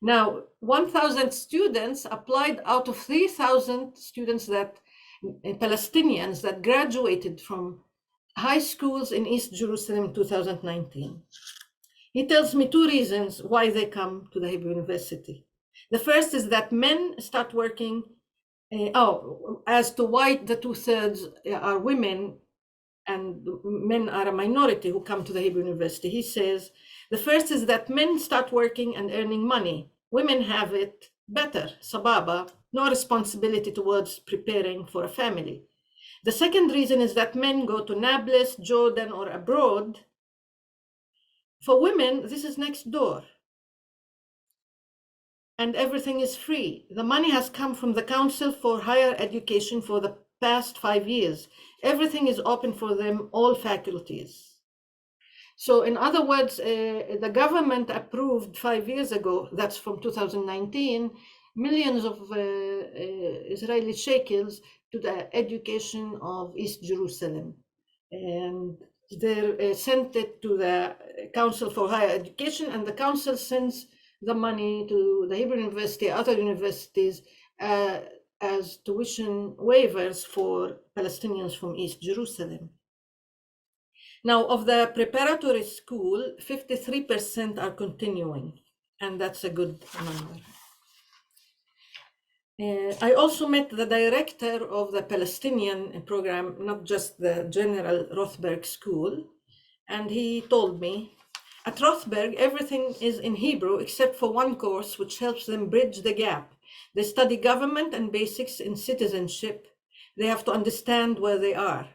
Now, 1,000 students applied out of 3,000 students Palestinians that graduated from high schools in East Jerusalem in 2019. He tells me two reasons why they come to the Hebrew University. The first is that men start working, as to why the 2/3 are women and men are a minority who come to the Hebrew University. He says, the first is that men start working and earning money. Women have it better, sababa, no responsibility towards preparing for a family. The second reason is that men go to Nablus, Jordan, or abroad. For women, this is next door. And everything is free. The money has come from the Council for Higher Education for the past 5 years. Everything is open for them, all faculties. So in other words, the government approved 5 years ago, that's from 2019, millions of Israeli shekels to the education of East Jerusalem. And they sent it to the Council for Higher Education, and the council sends the money to the Hebrew University, other universities, as tuition waivers for Palestinians from East Jerusalem. Now, of the preparatory school, 53% are continuing, and that's a good number. I also met the director of the Palestinian program, not just the general Rothberg school, and he told me, at Rothberg, everything is in Hebrew except for one course which helps them bridge the gap. They study government and basics in citizenship. They have to understand where they are.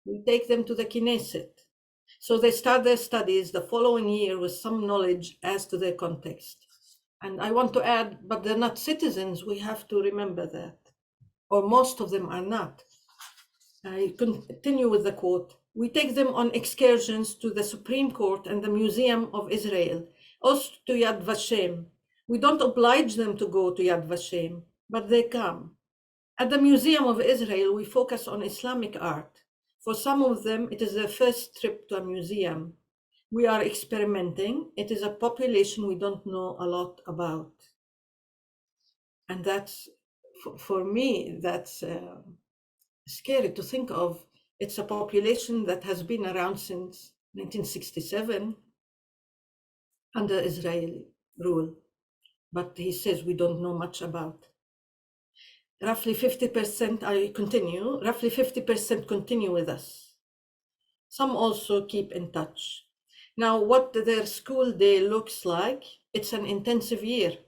We take them to the Knesset. So they start their studies the following year with some knowledge as to their context. And I want to add, but they're not citizens. We have to remember that. Or most of them are not. I continue with the quote. We take them on excursions to the Supreme Court and the Museum of Israel, also to Yad Vashem. We don't oblige them to go to Yad Vashem, but they come. At the Museum of Israel, we focus on Islamic art. For some of them, it is their first trip to a museum. We are experimenting. It is a population we don't know a lot about. And that's, for me, that's scary to think of. It's a population that has been around since 1967 under Israeli rule. But he says we don't know much about. Roughly 50%, I continue, roughly 50% continue with us. Some also keep in touch. Now, what their school day looks like, it's an intensive year.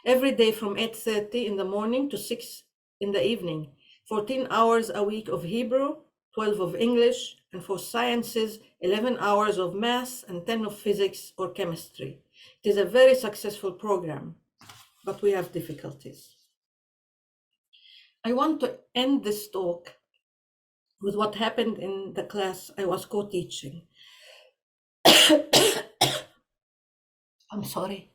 Every day from 8:30 in the morning to 6 in the evening. 14 hours a week of Hebrew, 12 of English, and for sciences, 11 hours of math and 10 of physics or chemistry. It is a very successful program, but we have difficulties. I want to end this talk with what happened in the class I was co-teaching. I'm sorry.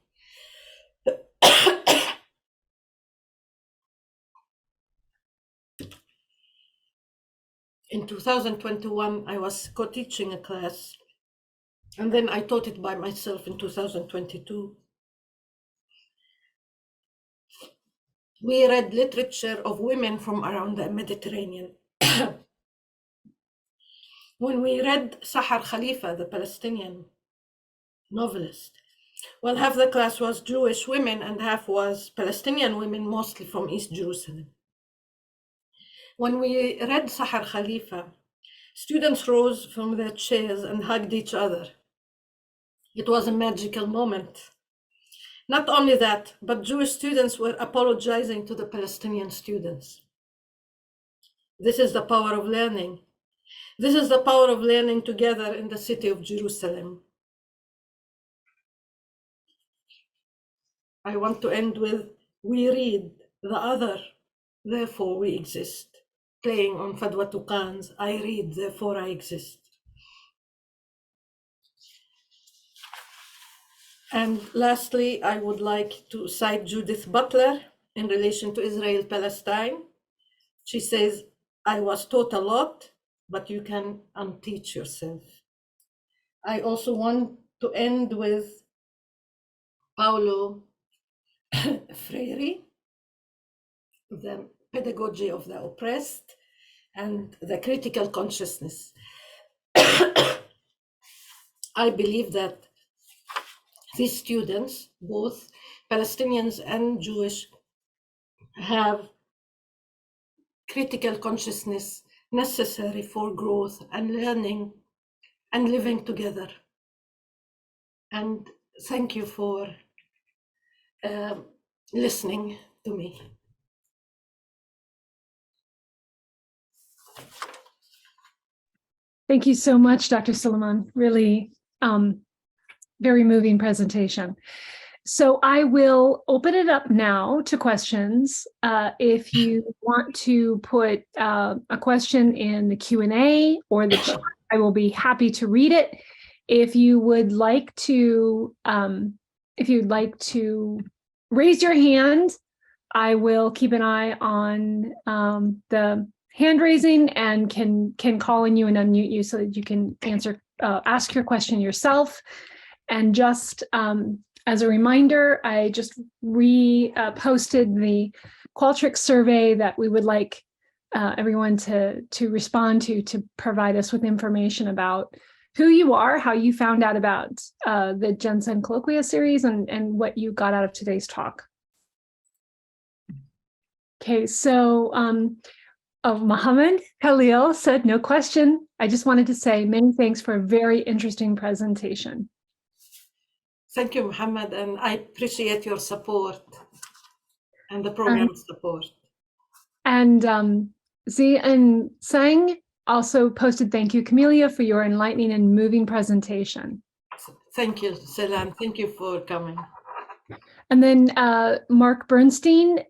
In 2021, I was co-teaching a class, and then I taught it by myself in 2022. We read literature of women from around the Mediterranean. When we read Sahar Khalifa, the Palestinian novelist, well, half the class was Jewish women and half was Palestinian women, mostly from East Jerusalem. When we read Sahar Khalifa, students rose from their chairs and hugged each other. It was a magical moment. Not only that, but Jewish students were apologizing to the Palestinian students. This is the power of learning. This is the power of learning together in the city of Jerusalem. I want to end with, we read the other, therefore we exist. Playing on Fadwa Tuqan's, I read, therefore I exist. And lastly, I would like to cite Judith Butler in relation to Israel-Palestine. She says, I was taught a lot, but you can unteach yourself. I also want to end with Paulo Freire, the pedagogy of the oppressed and the critical consciousness. I believe that these students, both Palestinians and Jewish, have critical consciousness necessary for growth and learning and living together. And thank you for listening to me. Thank you so much, Dr. Suleiman. Really very moving presentation. So I will open it up now to questions. If you want to put a question in the Q&A or the chat, I will be happy to read it. If you would like to, raise your hand, I will keep an eye on the hand raising and can call on you and unmute you so that you can ask your question yourself. And just as a reminder, I just posted the Qualtrics survey that we would like everyone to respond to provide us with information about who you are, how you found out about the GenCen Colloquia series, and what you got out of today's talk. Okay, so Mohammed Khalil said, no question. I just wanted to say many thanks for a very interesting presentation. Thank you, Muhammad, and I appreciate your support and the program's support. And Zian Sang also posted, thank you, Camelia, for your enlightening and moving presentation. Thank you, Selan. Thank you for coming. And then Mark Bernstein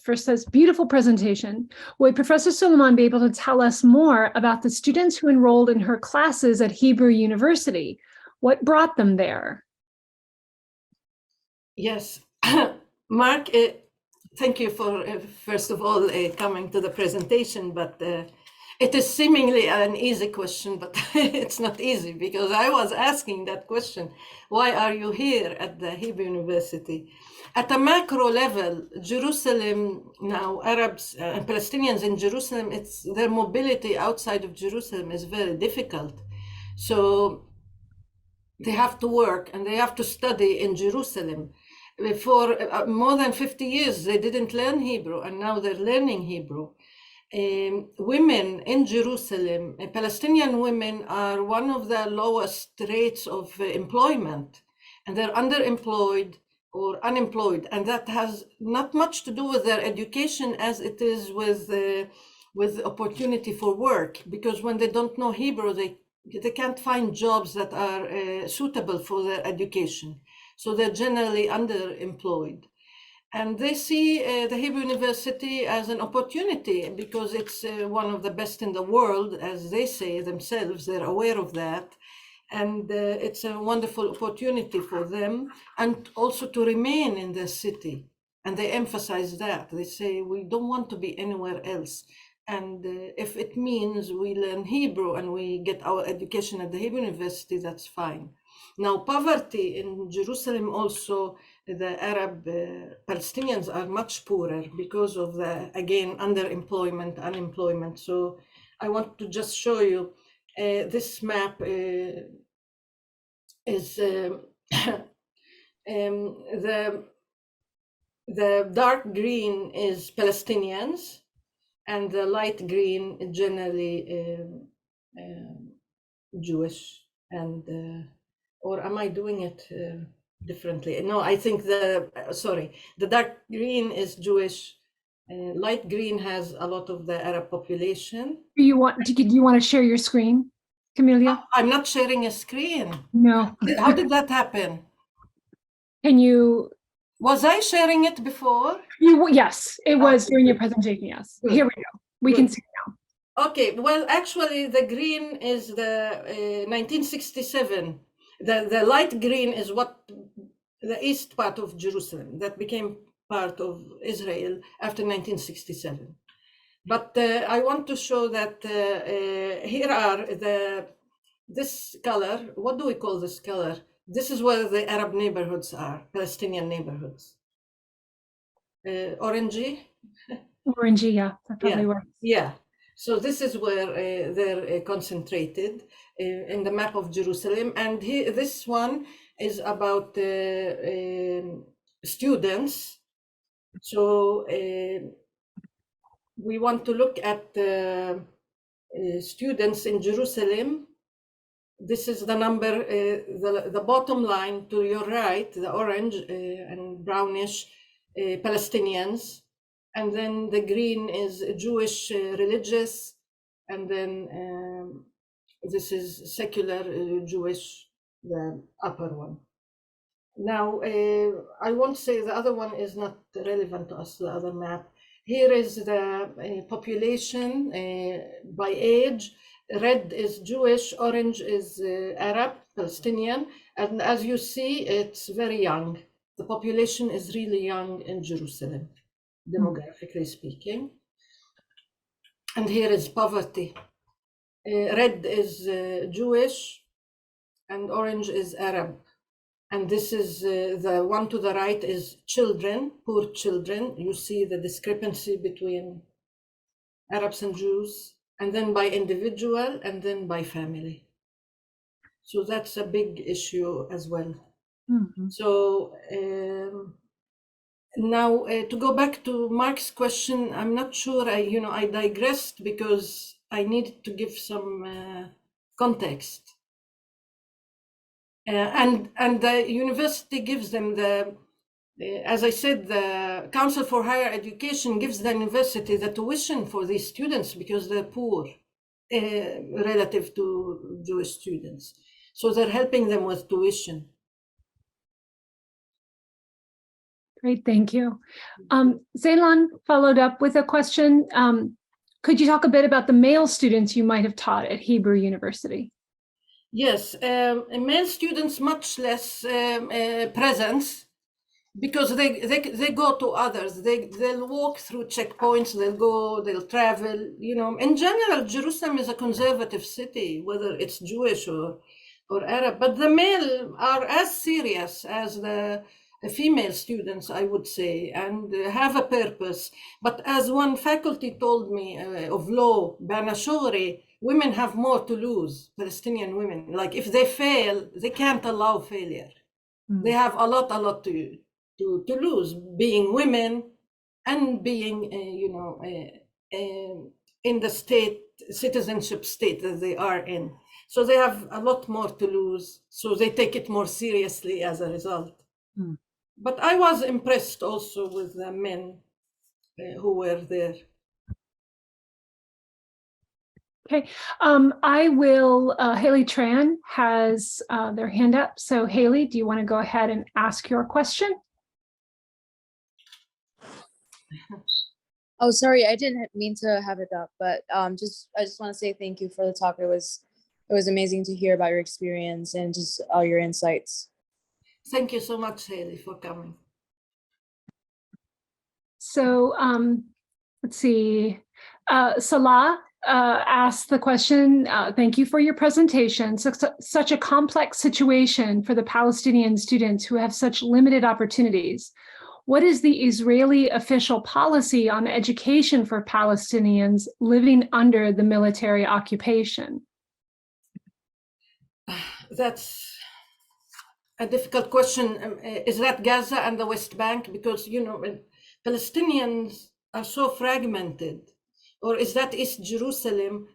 first says, beautiful presentation. Would Professor Suleiman be able to tell us more about the students who enrolled in her classes at Hebrew University? What brought them there? Yes, Mark, thank you for, first of all, coming to the presentation, but it is seemingly an easy question, but it's not easy because I was asking that question. Why are you here at the Hebrew University? At a macro level, Jerusalem now, Arabs and Palestinians in Jerusalem, their mobility outside of Jerusalem is very difficult. So they have to work and they have to study in Jerusalem. For more than 50 years, they didn't learn Hebrew, and now they're learning Hebrew. Women in Jerusalem, Palestinian women, are one of the lowest rates of employment, and they're underemployed or unemployed, and that has not much to do with their education as it is with opportunity for work, because when they don't know Hebrew, they can't find jobs that are suitable for their education. So they're generally underemployed. And they see the Hebrew University as an opportunity because it's one of the best in the world, as they say themselves. They're aware of that. And it's a wonderful opportunity for them, and also to remain in the city. And they emphasize that. They say, we don't want to be anywhere else. And if it means we learn Hebrew and we get our education at the Hebrew University, that's fine. Now, poverty in Jerusalem also, the Arab Palestinians are much poorer because of the, again, underemployment, unemployment. So I want to just show you This map is the dark green is Palestinians, and the light green generally Jewish. And or am I doing it differently? No, I think the dark green is Jewish. Light green has a lot of the Arab population. Do you want to share your screen, Camelia? I'm not sharing a screen. No. How did that happen? Can you? Was I sharing it before? Yes, it was during your presentation. Yes. Good. Here we go. We can see now. Okay. Well, actually, the green is the 1967. The light green is what the east part of Jerusalem that became part of Israel after 1967. But I want to show that here are this color. What do we call this color? This is where the Arab neighborhoods are, Palestinian neighborhoods. Orangey? Orangey, yeah, that probably works. Yeah. So this is where they're concentrated in the map of Jerusalem. And here, this one is about students. So we want to look at students in Jerusalem. This is the number, the bottom line to your right, the orange and brownish Palestinians. And then the green is Jewish religious. And then this is secular Jewish, the upper one. Now, I won't say the other one is not relevant to us, the other map. Here is the population by age. Red is Jewish, orange is Arab, Palestinian. And as you see, it's very young. The population is really young in Jerusalem, demographically speaking. And here is poverty. Red is Jewish and orange is Arab. And this is the one to the right is children, poor children. You see the discrepancy between Arabs and Jews, and then by individual, and then by family. So that's a big issue as well. Mm-hmm. So now to go back to Mark's question, I'm not sure. I digressed because I needed to give some context. And the university gives them as I said, the Council for Higher Education gives the university the tuition for these students because they're poor relative to Jewish students. So they're helping them with tuition. Great, thank you. Zeylan followed up with a question. Could you talk a bit about the male students you might have taught at Hebrew University? Yes, male students much less presence because they go to others. They'll walk through checkpoints. They'll travel. In general, Jerusalem is a conservative city, whether it's Jewish or Arab. But the male are as serious as the female students, I would say, and have a purpose. But as one faculty told me of law, Bana Shogri, women have more to lose, Palestinian women. Like if they fail, they can't allow failure. They have a lot to lose, being women and being, in the citizenship state that they are in. So they have a lot more to lose. So they take it more seriously as a result. But I was impressed also with the men who were there. Okay, I will, Haley Tran has their hand up. So Haley, do you want to go ahead and ask your question? Oh, sorry, I didn't mean to have it up, but I just want to say thank you for the talk. It was amazing to hear about your experience and just all your insights. Thank you so much, Haley, for coming. So let's see, Salah asked the question, thank you for your presentation. Such a complex situation for the Palestinian students who have such limited opportunities. What is the Israeli official policy on education for Palestinians living under the military occupation? That's a difficult question. Is that Gaza and the West Bank? Because, Palestinians are so fragmented. Or is that East Jerusalem?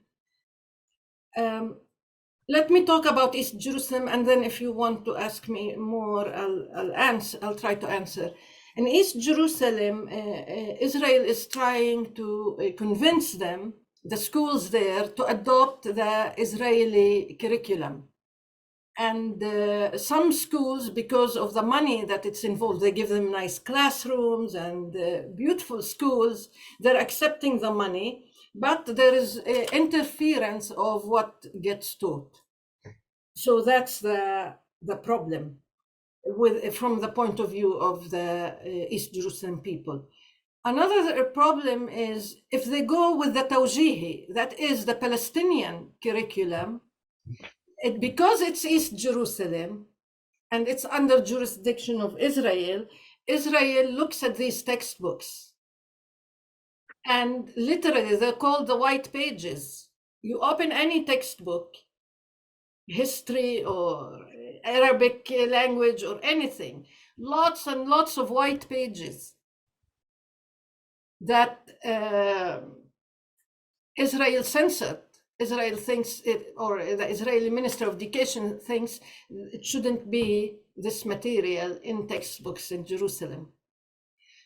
Let me talk about East Jerusalem, and then if you want to ask me more, I'll answer. I'll try to answer. In East Jerusalem, Israel is trying to convince them, the schools there, to adopt the Israeli curriculum. And some schools, because of the money that it's involved, they give them nice classrooms and beautiful schools. They're accepting the money, but there is interference of what gets taught. So that's the problem from the point of view of the East Jerusalem people. Another problem is if they go with the Tawjihi, that is the Palestinian curriculum, because it's East Jerusalem and it's under jurisdiction of Israel, Israel looks at these textbooks and literally they're called the white pages. You open any textbook, history or Arabic language or anything, lots and lots of white pages that Israel censored. Israel thinks it, or the Israeli Minister of Education thinks it shouldn't be this material in textbooks in Jerusalem.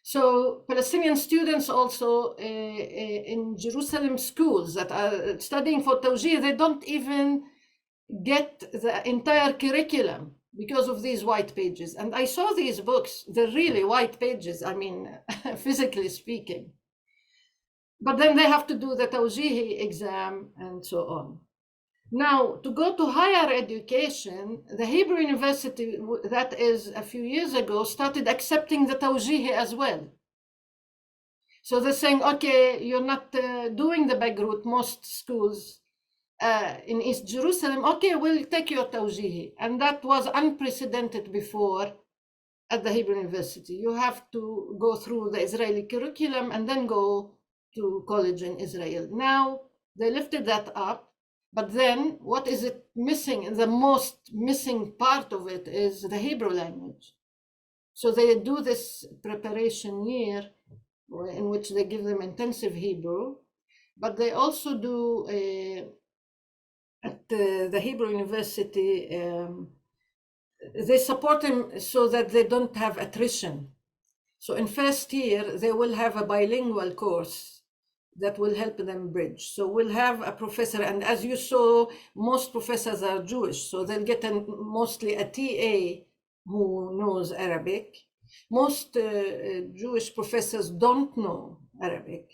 So Palestinian students also in Jerusalem schools that are studying for Tawjih, they don't even get the entire curriculum because of these white pages. And I saw these books, they're really white pages, I mean, physically speaking. But then they have to do the Tawjihi exam and so on. Now, to go to higher education, the Hebrew University, that is a few years ago, started accepting the Tawjihi as well. So they're saying, okay, you're not doing the Bagrut, most schools in East Jerusalem, okay, we'll take your Tawjihi. And that was unprecedented before at the Hebrew University. You have to go through the Israeli curriculum and then go to college in Israel. Now they lifted that up, but then what is it missing? The most missing part of it is the Hebrew language. So they do this preparation year in which they give them intensive Hebrew, but they also do at the Hebrew University, they support them so that they don't have attrition. So in first year, they will have a bilingual course that will help them bridge. So we'll have a professor, and as you saw, most professors are Jewish, so they'll get mostly a TA who knows Arabic. Most Jewish professors don't know Arabic,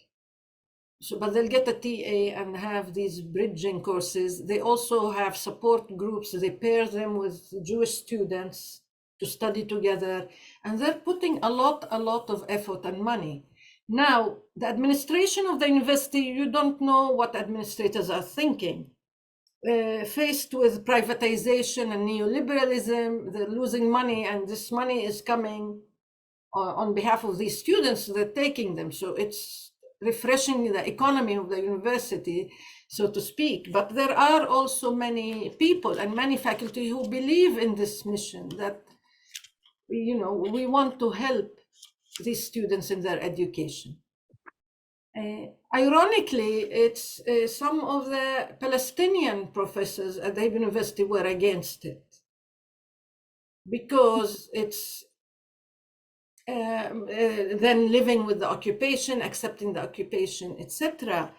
but they'll get a TA and have these bridging courses. They also have support groups. They pair them with Jewish students to study together, and they're putting a lot of effort and money. Now, the administration of the university, you don't know what administrators are thinking. Faced with privatization and neoliberalism, they're losing money, and this money is coming on behalf of these students. They're taking them. So it's refreshing the economy of the university, so to speak. But there are also many people and many faculty who believe in this mission that, we want to help these students in their education. Ironically, it's some of the Palestinian professors at the university were against it because it's then living with the occupation, accepting the occupation, etc.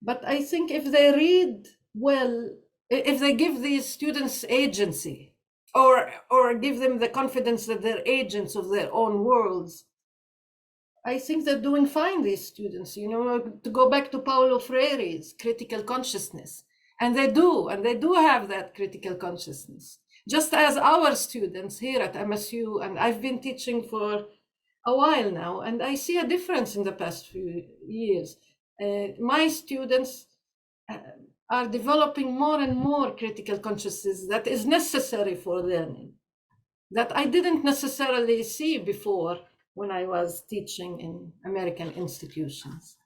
But I think if they read well, if they give these students agency, or give them the confidence that they're agents of their own worlds, I think they're doing fine, these students, to go back to Paulo Freire's critical consciousness. And they do have that critical consciousness. Just as our students here at MSU, and I've been teaching for a while now, and I see a difference in the past few years. My students are developing more and more critical consciousness that is necessary for learning, that I didn't necessarily see before when I was teaching in American institutions.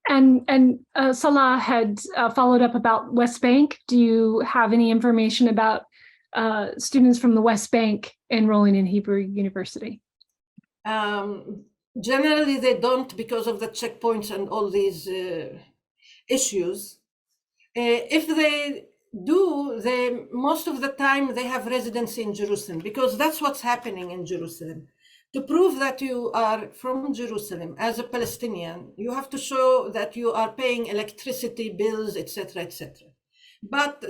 And Salah had followed up about West Bank. Do you have any information about students from the West Bank enrolling in Hebrew University? Generally, they don't because of the checkpoints and all these issues. If they do, they most of the time they have residency in Jerusalem because that's what's happening in Jerusalem. To prove that you are from Jerusalem as a Palestinian, you have to show that you are paying electricity bills, etc., etc. But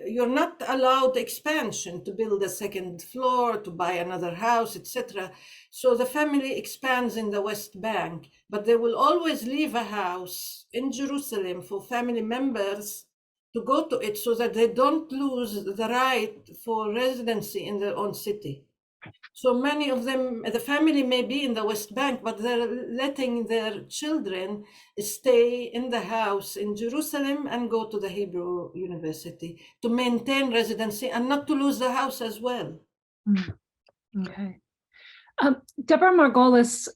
you're not allowed expansion to build a second floor, to buy another house, etc. So the family expands in the West Bank, but they will always leave a house in Jerusalem for family members to go to it so that they don't lose the right for residency in their own city. So many of them, the family may be in the West Bank, but they're letting their children stay in the house in Jerusalem and go to the Hebrew University to maintain residency and not to lose the house as well. Okay. Deborah Margolis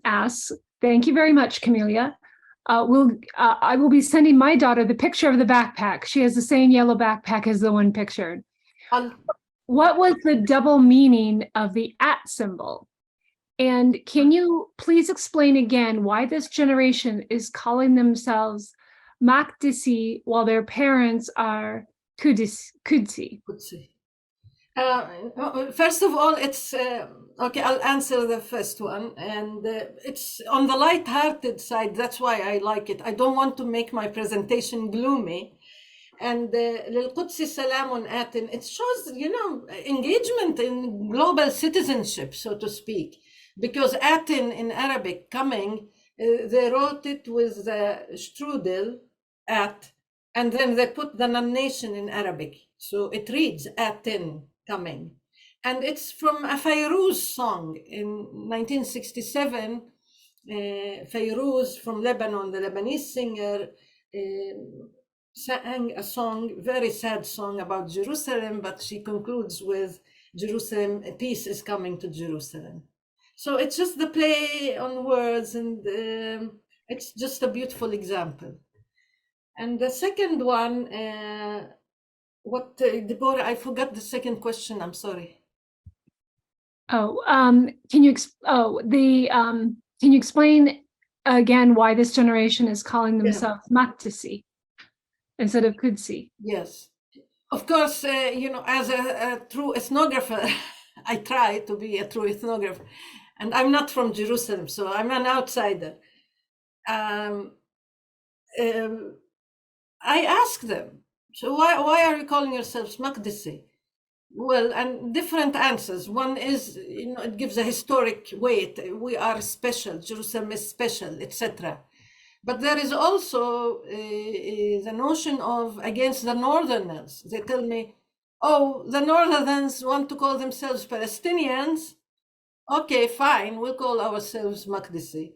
asks, thank you very much, Camelia. I will be sending my daughter the picture of the backpack. She has the same yellow backpack as the one pictured. What was the double meaning of the @ symbol? And can you please explain again why this generation is calling themselves Maqdisi while their parents are Qudsi? First of all, it's okay. I'll answer the first one, and it's on the light-hearted side. That's why I like it. I don't want to make my presentation gloomy. And للقدس سلام آت, it shows, engagement in global citizenship, so to speak, because atin in Arabic, coming, they wrote it with the strudel, at, and then they put the nonation in Arabic. So it reads atin, coming. And it's from a Fairuz song in 1967. Fairuz from Lebanon, the Lebanese singer, sang a song, very sad song about Jerusalem, but she concludes with Jerusalem, peace is coming to Jerusalem. So it's just the play on words, and it's just a beautiful example. And the second one, Deborah, I forgot the second question, I'm sorry. Can you explain again why this generation is calling themselves Maqdisi instead of Qudsi? Yes, of course, as a true ethnographer, I try to be a true ethnographer, and I'm not from Jerusalem, so I'm an outsider. I ask them, so why are you calling yourselves Maqdisi? Well, and different answers. One is, it gives a historic weight. We are special. Jerusalem is special, etc. But there is also the notion of against the Northerners. They tell me, oh, the Northerners want to call themselves Palestinians. Okay, fine, we'll call ourselves Maqdisi.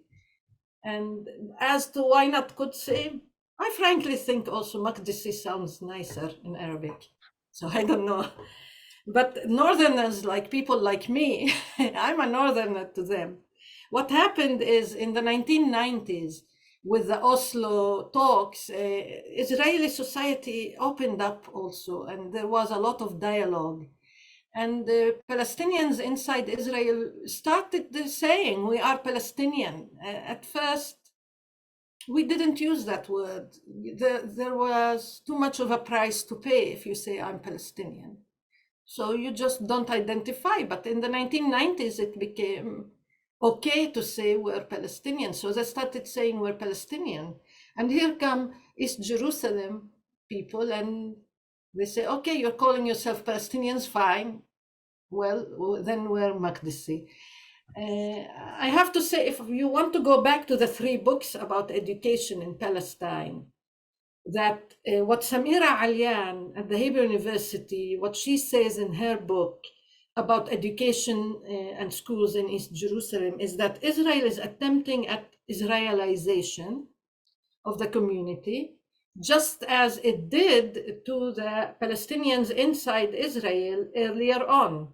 And as to why not Qudsi, I frankly think also Maqdisi sounds nicer in Arabic. So I don't know. But Northerners, like people like me, I'm a Northerner to them. What happened is in the 1990s, with the Oslo talks, Israeli society opened up also, and there was a lot of dialogue. And the Palestinians inside Israel started saying, we are Palestinian. At first, we didn't use that word. There was too much of a price to pay if you say I'm Palestinian. So you just don't identify. But in the 1990s, it became okay to say we're Palestinian. So they started saying we're Palestinian. And here come East Jerusalem people, and they say, okay, you're calling yourself Palestinians, fine. Well, then we're Maqdisi. I have to say, if you want to go back to the 3 books about education in Palestine, that what Samira Alyan at the Hebrew University, what she says in her book about education and schools in East Jerusalem is that Israel is attempting at Israelization of the community, just as it did to the Palestinians inside Israel earlier on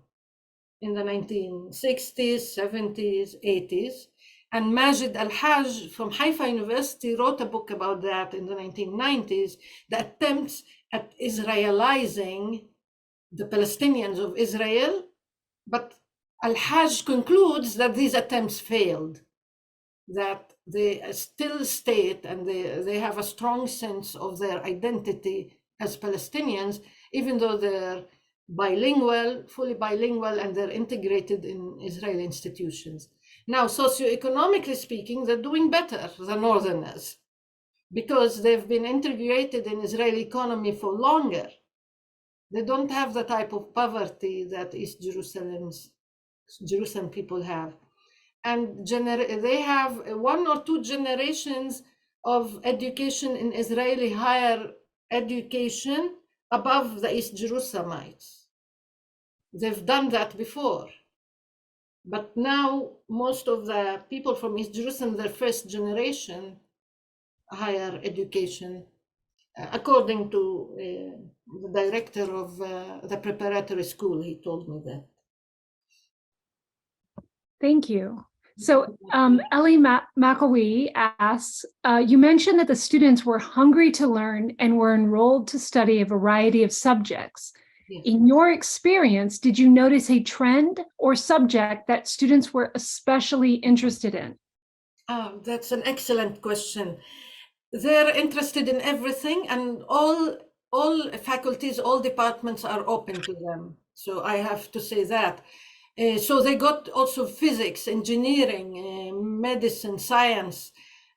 in the 1960s, 70s, 80s. And Majid Al-Haj from Haifa University wrote a book about that in the 1990s, the attempts at Israelizing the Palestinians of Israel. But Al-Haj concludes that these attempts failed, that they still state and they have a strong sense of their identity as Palestinians, even though they're bilingual, fully bilingual, and they're integrated in Israeli institutions. Now, socioeconomically speaking, they're doing better, the Northerners, because they've been integrated in Israeli economy for longer. They don't have the type of poverty that East Jerusalem people have. And they have 1 or 2 generations of education in Israeli higher education above the East Jerusalemites. They've done that before. But now most of the people from East Jerusalem, their first generation higher education, according to the director of the preparatory school, he told me that. Thank you. So Ellie McElwee asks, you mentioned that the students were hungry to learn and were enrolled to study a variety of subjects. Yes. In your experience, did you notice a trend or subject that students were especially interested in? That's an excellent question. They're interested in everything, and all faculties, all departments are open to them. So I have to say that. So they got also physics, engineering, medicine, science,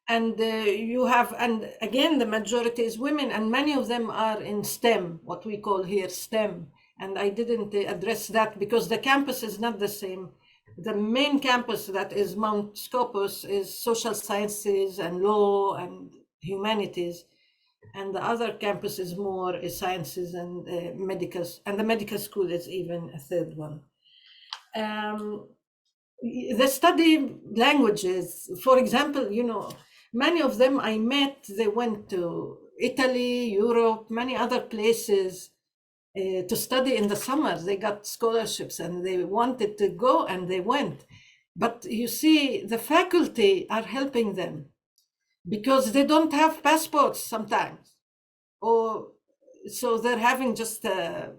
and and again, the majority is women, and many of them are in STEM, what we call here STEM. And I didn't address that because the campus is not the same. The main campus that is Mount Scopus is social sciences and law and humanities. And the other campus is more sciences and medical, and the medical school is even a third one. They study languages. For example, many of them I met, they went to Italy, Europe, many other places to study in the summers. They got scholarships and they wanted to go and they went. But you see, the faculty are helping them because they don't have passports sometimes. Or so they're having just a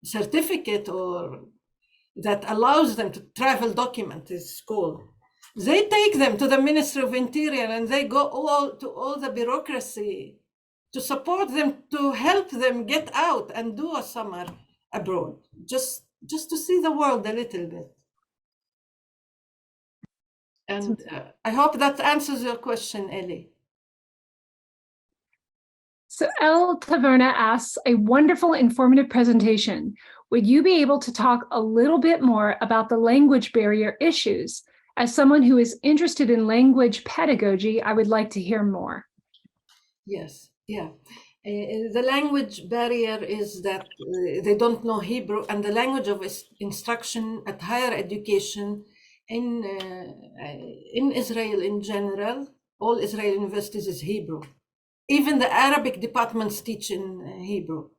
certificate or that allows them to travel document is called. They take them to the Ministry of Interior and they go all the bureaucracy to support them, to help them get out and do a summer abroad, just to see the world a little bit. And I hope that answers your question, Ellie. So El Taverna asks, a wonderful informative presentation. Would you be able to talk a little bit more about the language barrier issues? As someone who is interested in language pedagogy, I would like to hear more. Yes, yeah. The language barrier is that they don't know Hebrew, and the language of instruction at higher education in Israel in general, all Israeli universities is Hebrew. Even the Arabic departments teach in Hebrew.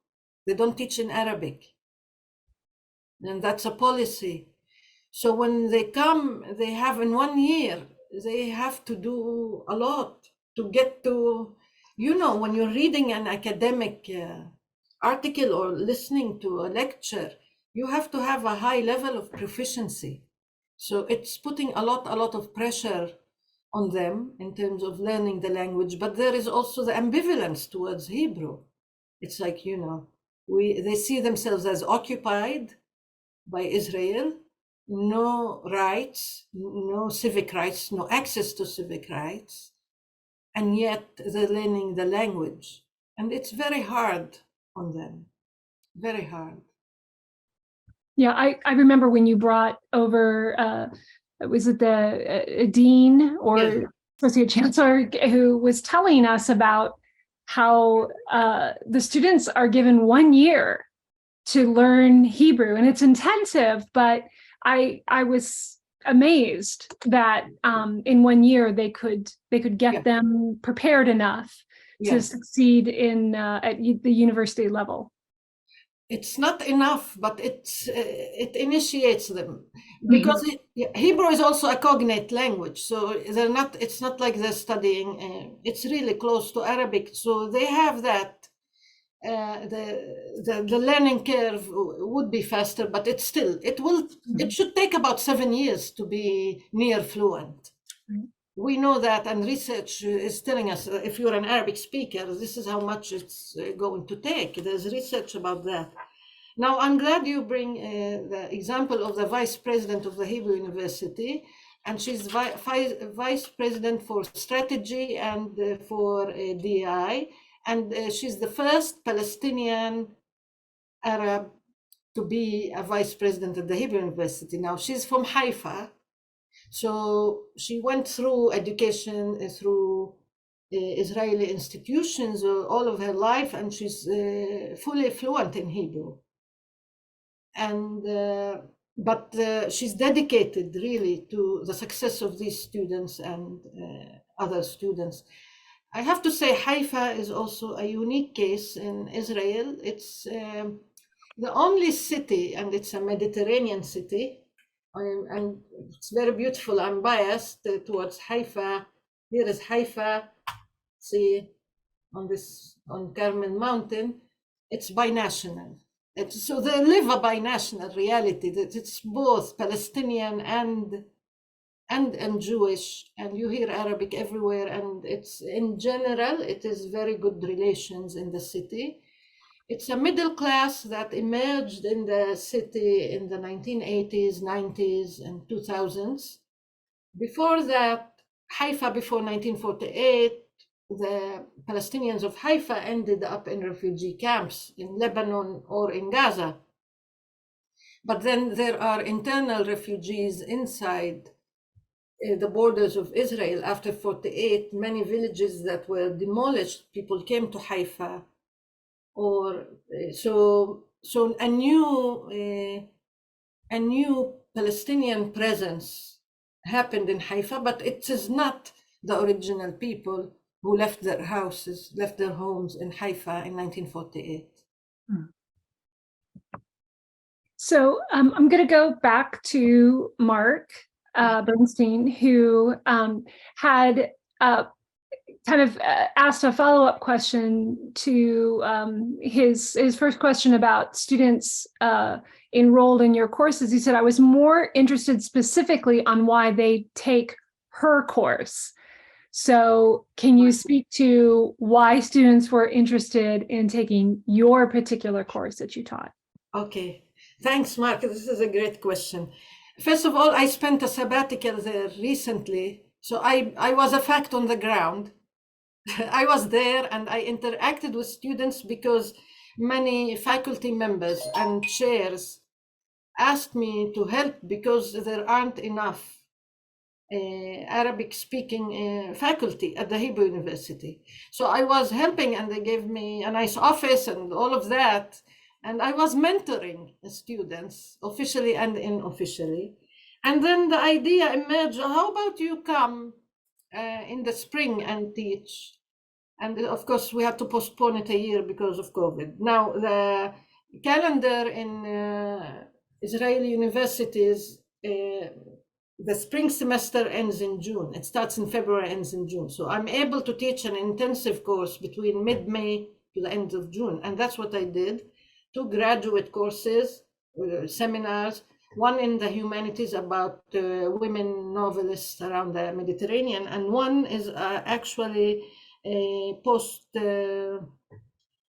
They don't teach in Arabic. And that's a policy. So when they come, they have in 1 year, they have to do a lot to get to, when you're reading an academic article or listening to a lecture, you have to have a high level of proficiency. So it's putting a lot of pressure on them in terms of learning the language, but there is also the ambivalence towards Hebrew. It's like, they see themselves as occupied by Israel, no rights, no civic rights, no access to civic rights, and yet they're learning the language. And it's very hard on them, very hard. Yeah, I remember when you brought over, was it the dean or Yes. associate chancellor who was telling us about how the students are given 1 year to learn Hebrew, and it's intensive, but I was amazed that in 1 year they could get them prepared enough to succeed in at the university level. it's not enough, but it initiates them, because Hebrew is also a cognate language. So they're not. It's not like they're studying. It's really close to Arabic. So they have that. The learning curve would be faster, but it's still it should take about 7 years to be near fluent. We know that, and research is telling us if you're an Arabic speaker, this is how much it's going to take. There's research about that. Now, I'm glad you bring the example of the vice president of the Hebrew University, and she's vice president for strategy and for DI, and she's the first Palestinian Arab to be a vice president at the Hebrew University. Now, she's from Haifa. So she went through education through Israeli institutions all of her life, and she's fully fluent in Hebrew. And but she's dedicated really to the success of these students and other students. I have to say Haifa is also a unique case in Israel. It's the only city, and it's a Mediterranean city, and it's very beautiful. I'm biased towards Haifa. Here is Haifa, see on Carmel Mountain. It's binational. So they live a binational reality. That it's both Palestinian and Jewish, and you hear Arabic everywhere. And it's in general, it is very good relations in the city. It's a middle class that emerged in the city in the 1980s, 90s, and 2000s. Before that, Haifa, before 1948, the Palestinians of Haifa ended up in refugee camps in Lebanon or in Gaza. But then there are internal refugees inside the borders of Israel after 48. Many villages that were demolished, people came to Haifa. Or so a new Palestinian presence happened in Haifa, but it is not the original people who left their houses, left their homes in Haifa in 1948. So I'm going to go back to Mark Bernstein, who had kind of asked a follow-up question to his first question about students enrolled in your courses. He said, I was more interested specifically on why they take her course. So can you speak to why students were interested in taking your particular course that you taught? Okay, thanks, Mark. This is a great question. First of all, I spent a sabbatical there recently. So I was a fact on the ground. I was there and I interacted with students because many faculty members and chairs asked me to help because there aren't enough Arabic speaking faculty at the Hebrew University. So I was helping, and they gave me a nice office and all of that. And I was mentoring students officially and unofficially. And then the idea emerged, how about you come in the spring and teach? And of course, we had to postpone it a year because of COVID. Now, the calendar in Israeli universities, the spring semester ends in June. It starts in February, ends in June. So I'm able to teach an intensive course between mid-May to the end of June. And that's what I did. 2 graduate courses, seminars, one in the humanities about women novelists around the Mediterranean, and one is actually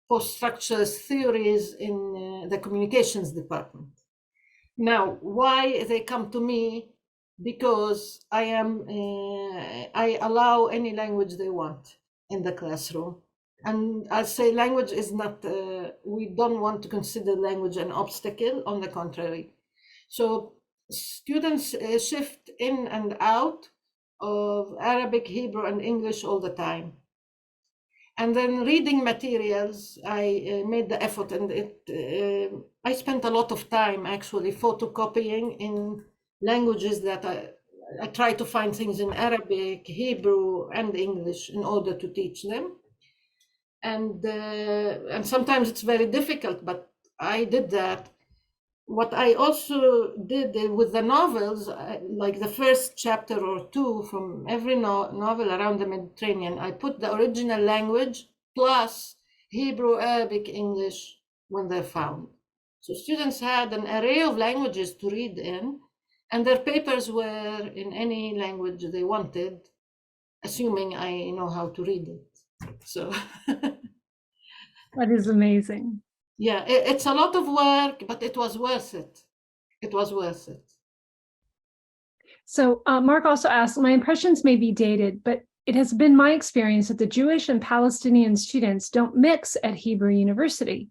post-structures theories in the communications department. Now, why they come to me? Because I allow any language they want in the classroom. And I say language is not, we don't want to consider language an obstacle, on the contrary. So students shift in and out of Arabic, Hebrew, and English all the time. And then reading materials, I made the effort, and I spent a lot of time actually photocopying in languages that I try to find things in Arabic, Hebrew, and English in order to teach them. And sometimes it's very difficult, but I did that. What I also did with the novels, like the first chapter or two from every novel around the Mediterranean, I put the original language plus Hebrew, Arabic, English when they're found. So students had an array of languages to read in, and their papers were in any language they wanted, assuming I know how to read it. So That is amazing. yeah, it's a lot of work, but it was worth it. It was worth it. So Mark also asked, my impressions may be dated, but it has been my experience that the Jewish and Palestinian students don't mix at Hebrew University.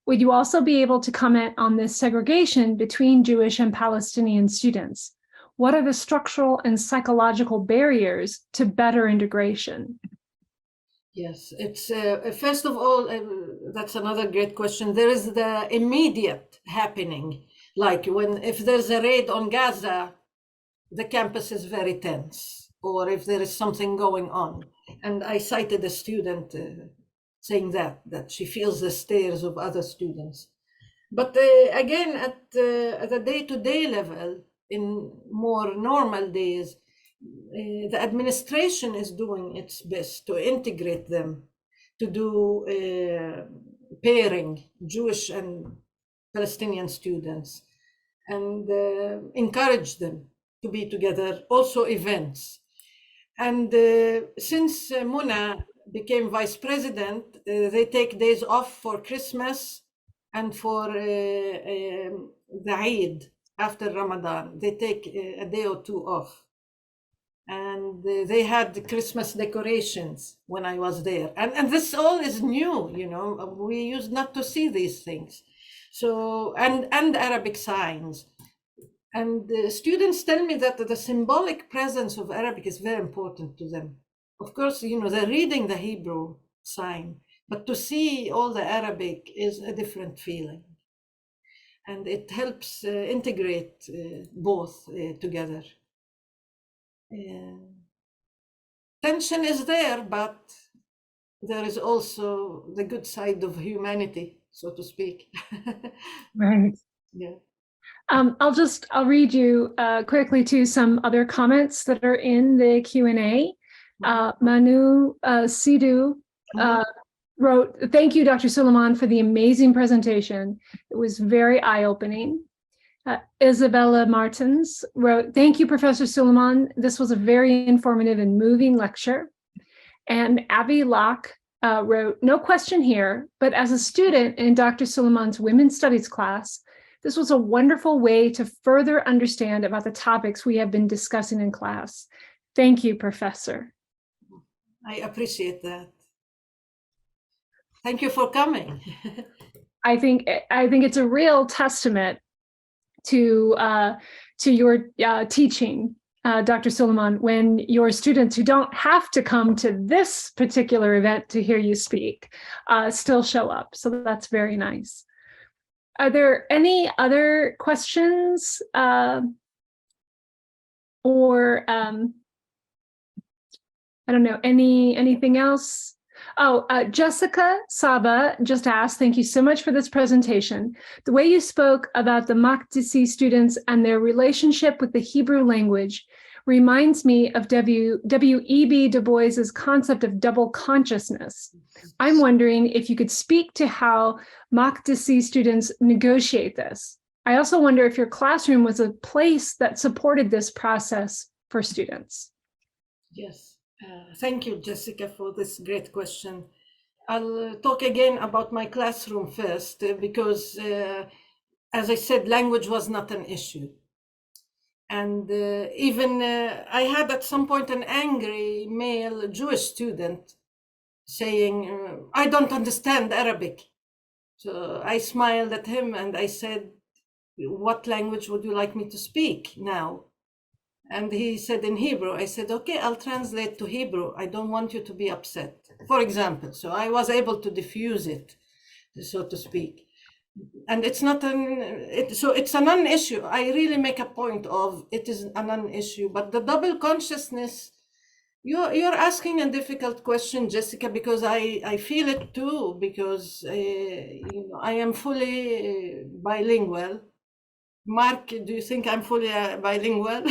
Would you also be able to comment on this segregation between Jewish and Palestinian students? What are the structural and psychological barriers to better integration? Yes, it's first of all, that's another great question. There is the immediate happening, like if there's a raid on Gaza, the campus is very tense, or if there is something going on. And I cited a student saying that she feels the stares of other students. But again, at the day-to-day level, in more normal days, the administration is doing its best to integrate them, to do pairing Jewish and Palestinian students, and encourage them to be together, also events. And since Muna became vice president, they take days off for Christmas and for the Eid after Ramadan. They take a day or two off. And they had the Christmas decorations when I was there. And this all is new, you know, we used not to see these things. So, and Arabic signs. And the students tell me that the symbolic presence of Arabic is very important to them. Of course, you know, they're reading the Hebrew sign, but to see all the Arabic is a different feeling. And it helps integrate both together. Tension is there, but there is also the good side of humanity, so to speak. Right. Yeah. I'll read you quickly to some other comments that are in the Q&A. Manu Sidhu wrote, thank you, Dr. Suleiman, for the amazing presentation. It was very eye-opening. Isabella Martins wrote, thank you, Professor Suleiman. This was a very informative and moving lecture. And Abby Locke wrote, no question here, but as a student in Dr. Suleiman's Women's Studies class, this was a wonderful way to further understand about the topics we have been discussing in class. Thank you, Professor. I appreciate that. Thank you for coming. I think it's a real testament to your teaching, Dr. Suleiman, when your students who don't have to come to this particular event to hear you speak still show up. So that's very nice. Are there any other questions or I don't know, anything else? Oh, Jessica Saba just asked, thank you so much for this presentation. The way you spoke about the Maqdisi students and their relationship with the Hebrew language reminds me of W.E.B. Du Bois's concept of double consciousness. I'm wondering if you could speak to how Maqdisi students negotiate this. I also wonder if your classroom was a place that supported this process for students. Yes. Thank you, Jessica, for this great question. I'll talk again about my classroom first, because, as I said, language was not an issue. And even I had at some point an angry male Jewish student saying, I don't understand Arabic. So I smiled at him and I said, what language would you like me to speak now? And he said in Hebrew. I said, okay, I'll translate to Hebrew. I don't want you to be upset, for example. So I was able to diffuse it, so to speak. And it's not so it's a non-issue. I really make a point of it is a non-issue, but the double consciousness You're asking a difficult question, Jessica, because I feel it too, because I am fully bilingual. Mark, do you think I'm fully bilingual?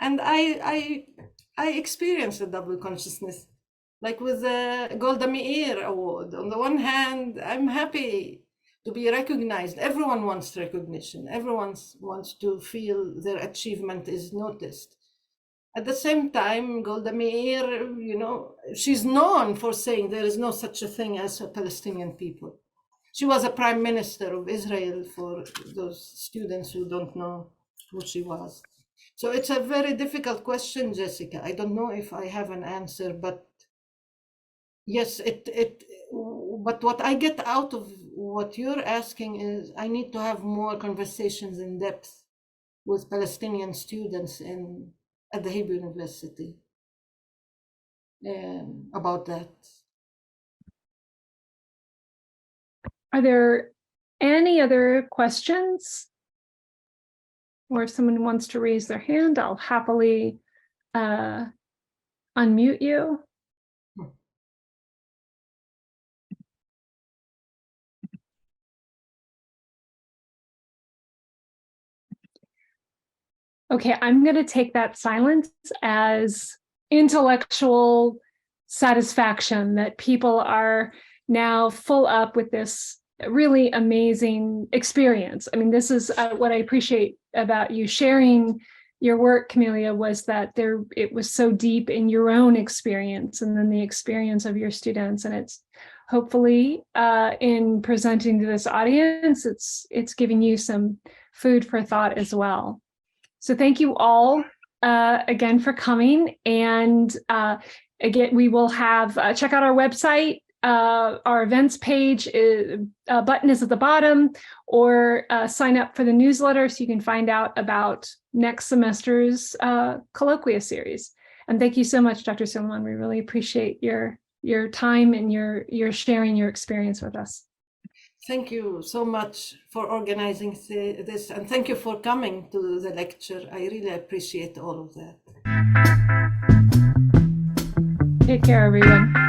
And I experience a double consciousness, like with the Golda Meir Award. On the one hand, I'm happy to be recognized. Everyone wants recognition. Everyone wants to feel their achievement is noticed. At the same time, Golda Meir, she's known for saying there is no such a thing as a Palestinian people. She was a prime minister of Israel, for those students who don't know who she was. So it's a very difficult question, Jessica. I don't know if I have an answer, but yes, but what I get out of what you're asking is I need to have more conversations in depth with Palestinian students at the Hebrew University about that. Are there any other questions? Or if someone wants to raise their hand, I'll happily unmute you. Okay, I'm going to take that silence as intellectual satisfaction that people are now full up with this really amazing experience. I mean, this is what I appreciate about you sharing your work, Camelia, was that it was so deep in your own experience and then the experience of your students. And it's hopefully in presenting to this audience, it's giving you some food for thought as well. So thank you all again for coming. And again, we will have, check out our website. Our events page button is at the bottom, or sign up for the newsletter so you can find out about next semester's Colloquia series. And thank you so much, Dr. Suleiman. We really appreciate your time and your sharing your experience with us. Thank you so much for organizing this, and thank you for coming to the lecture. I really appreciate all of that. Take care, everyone.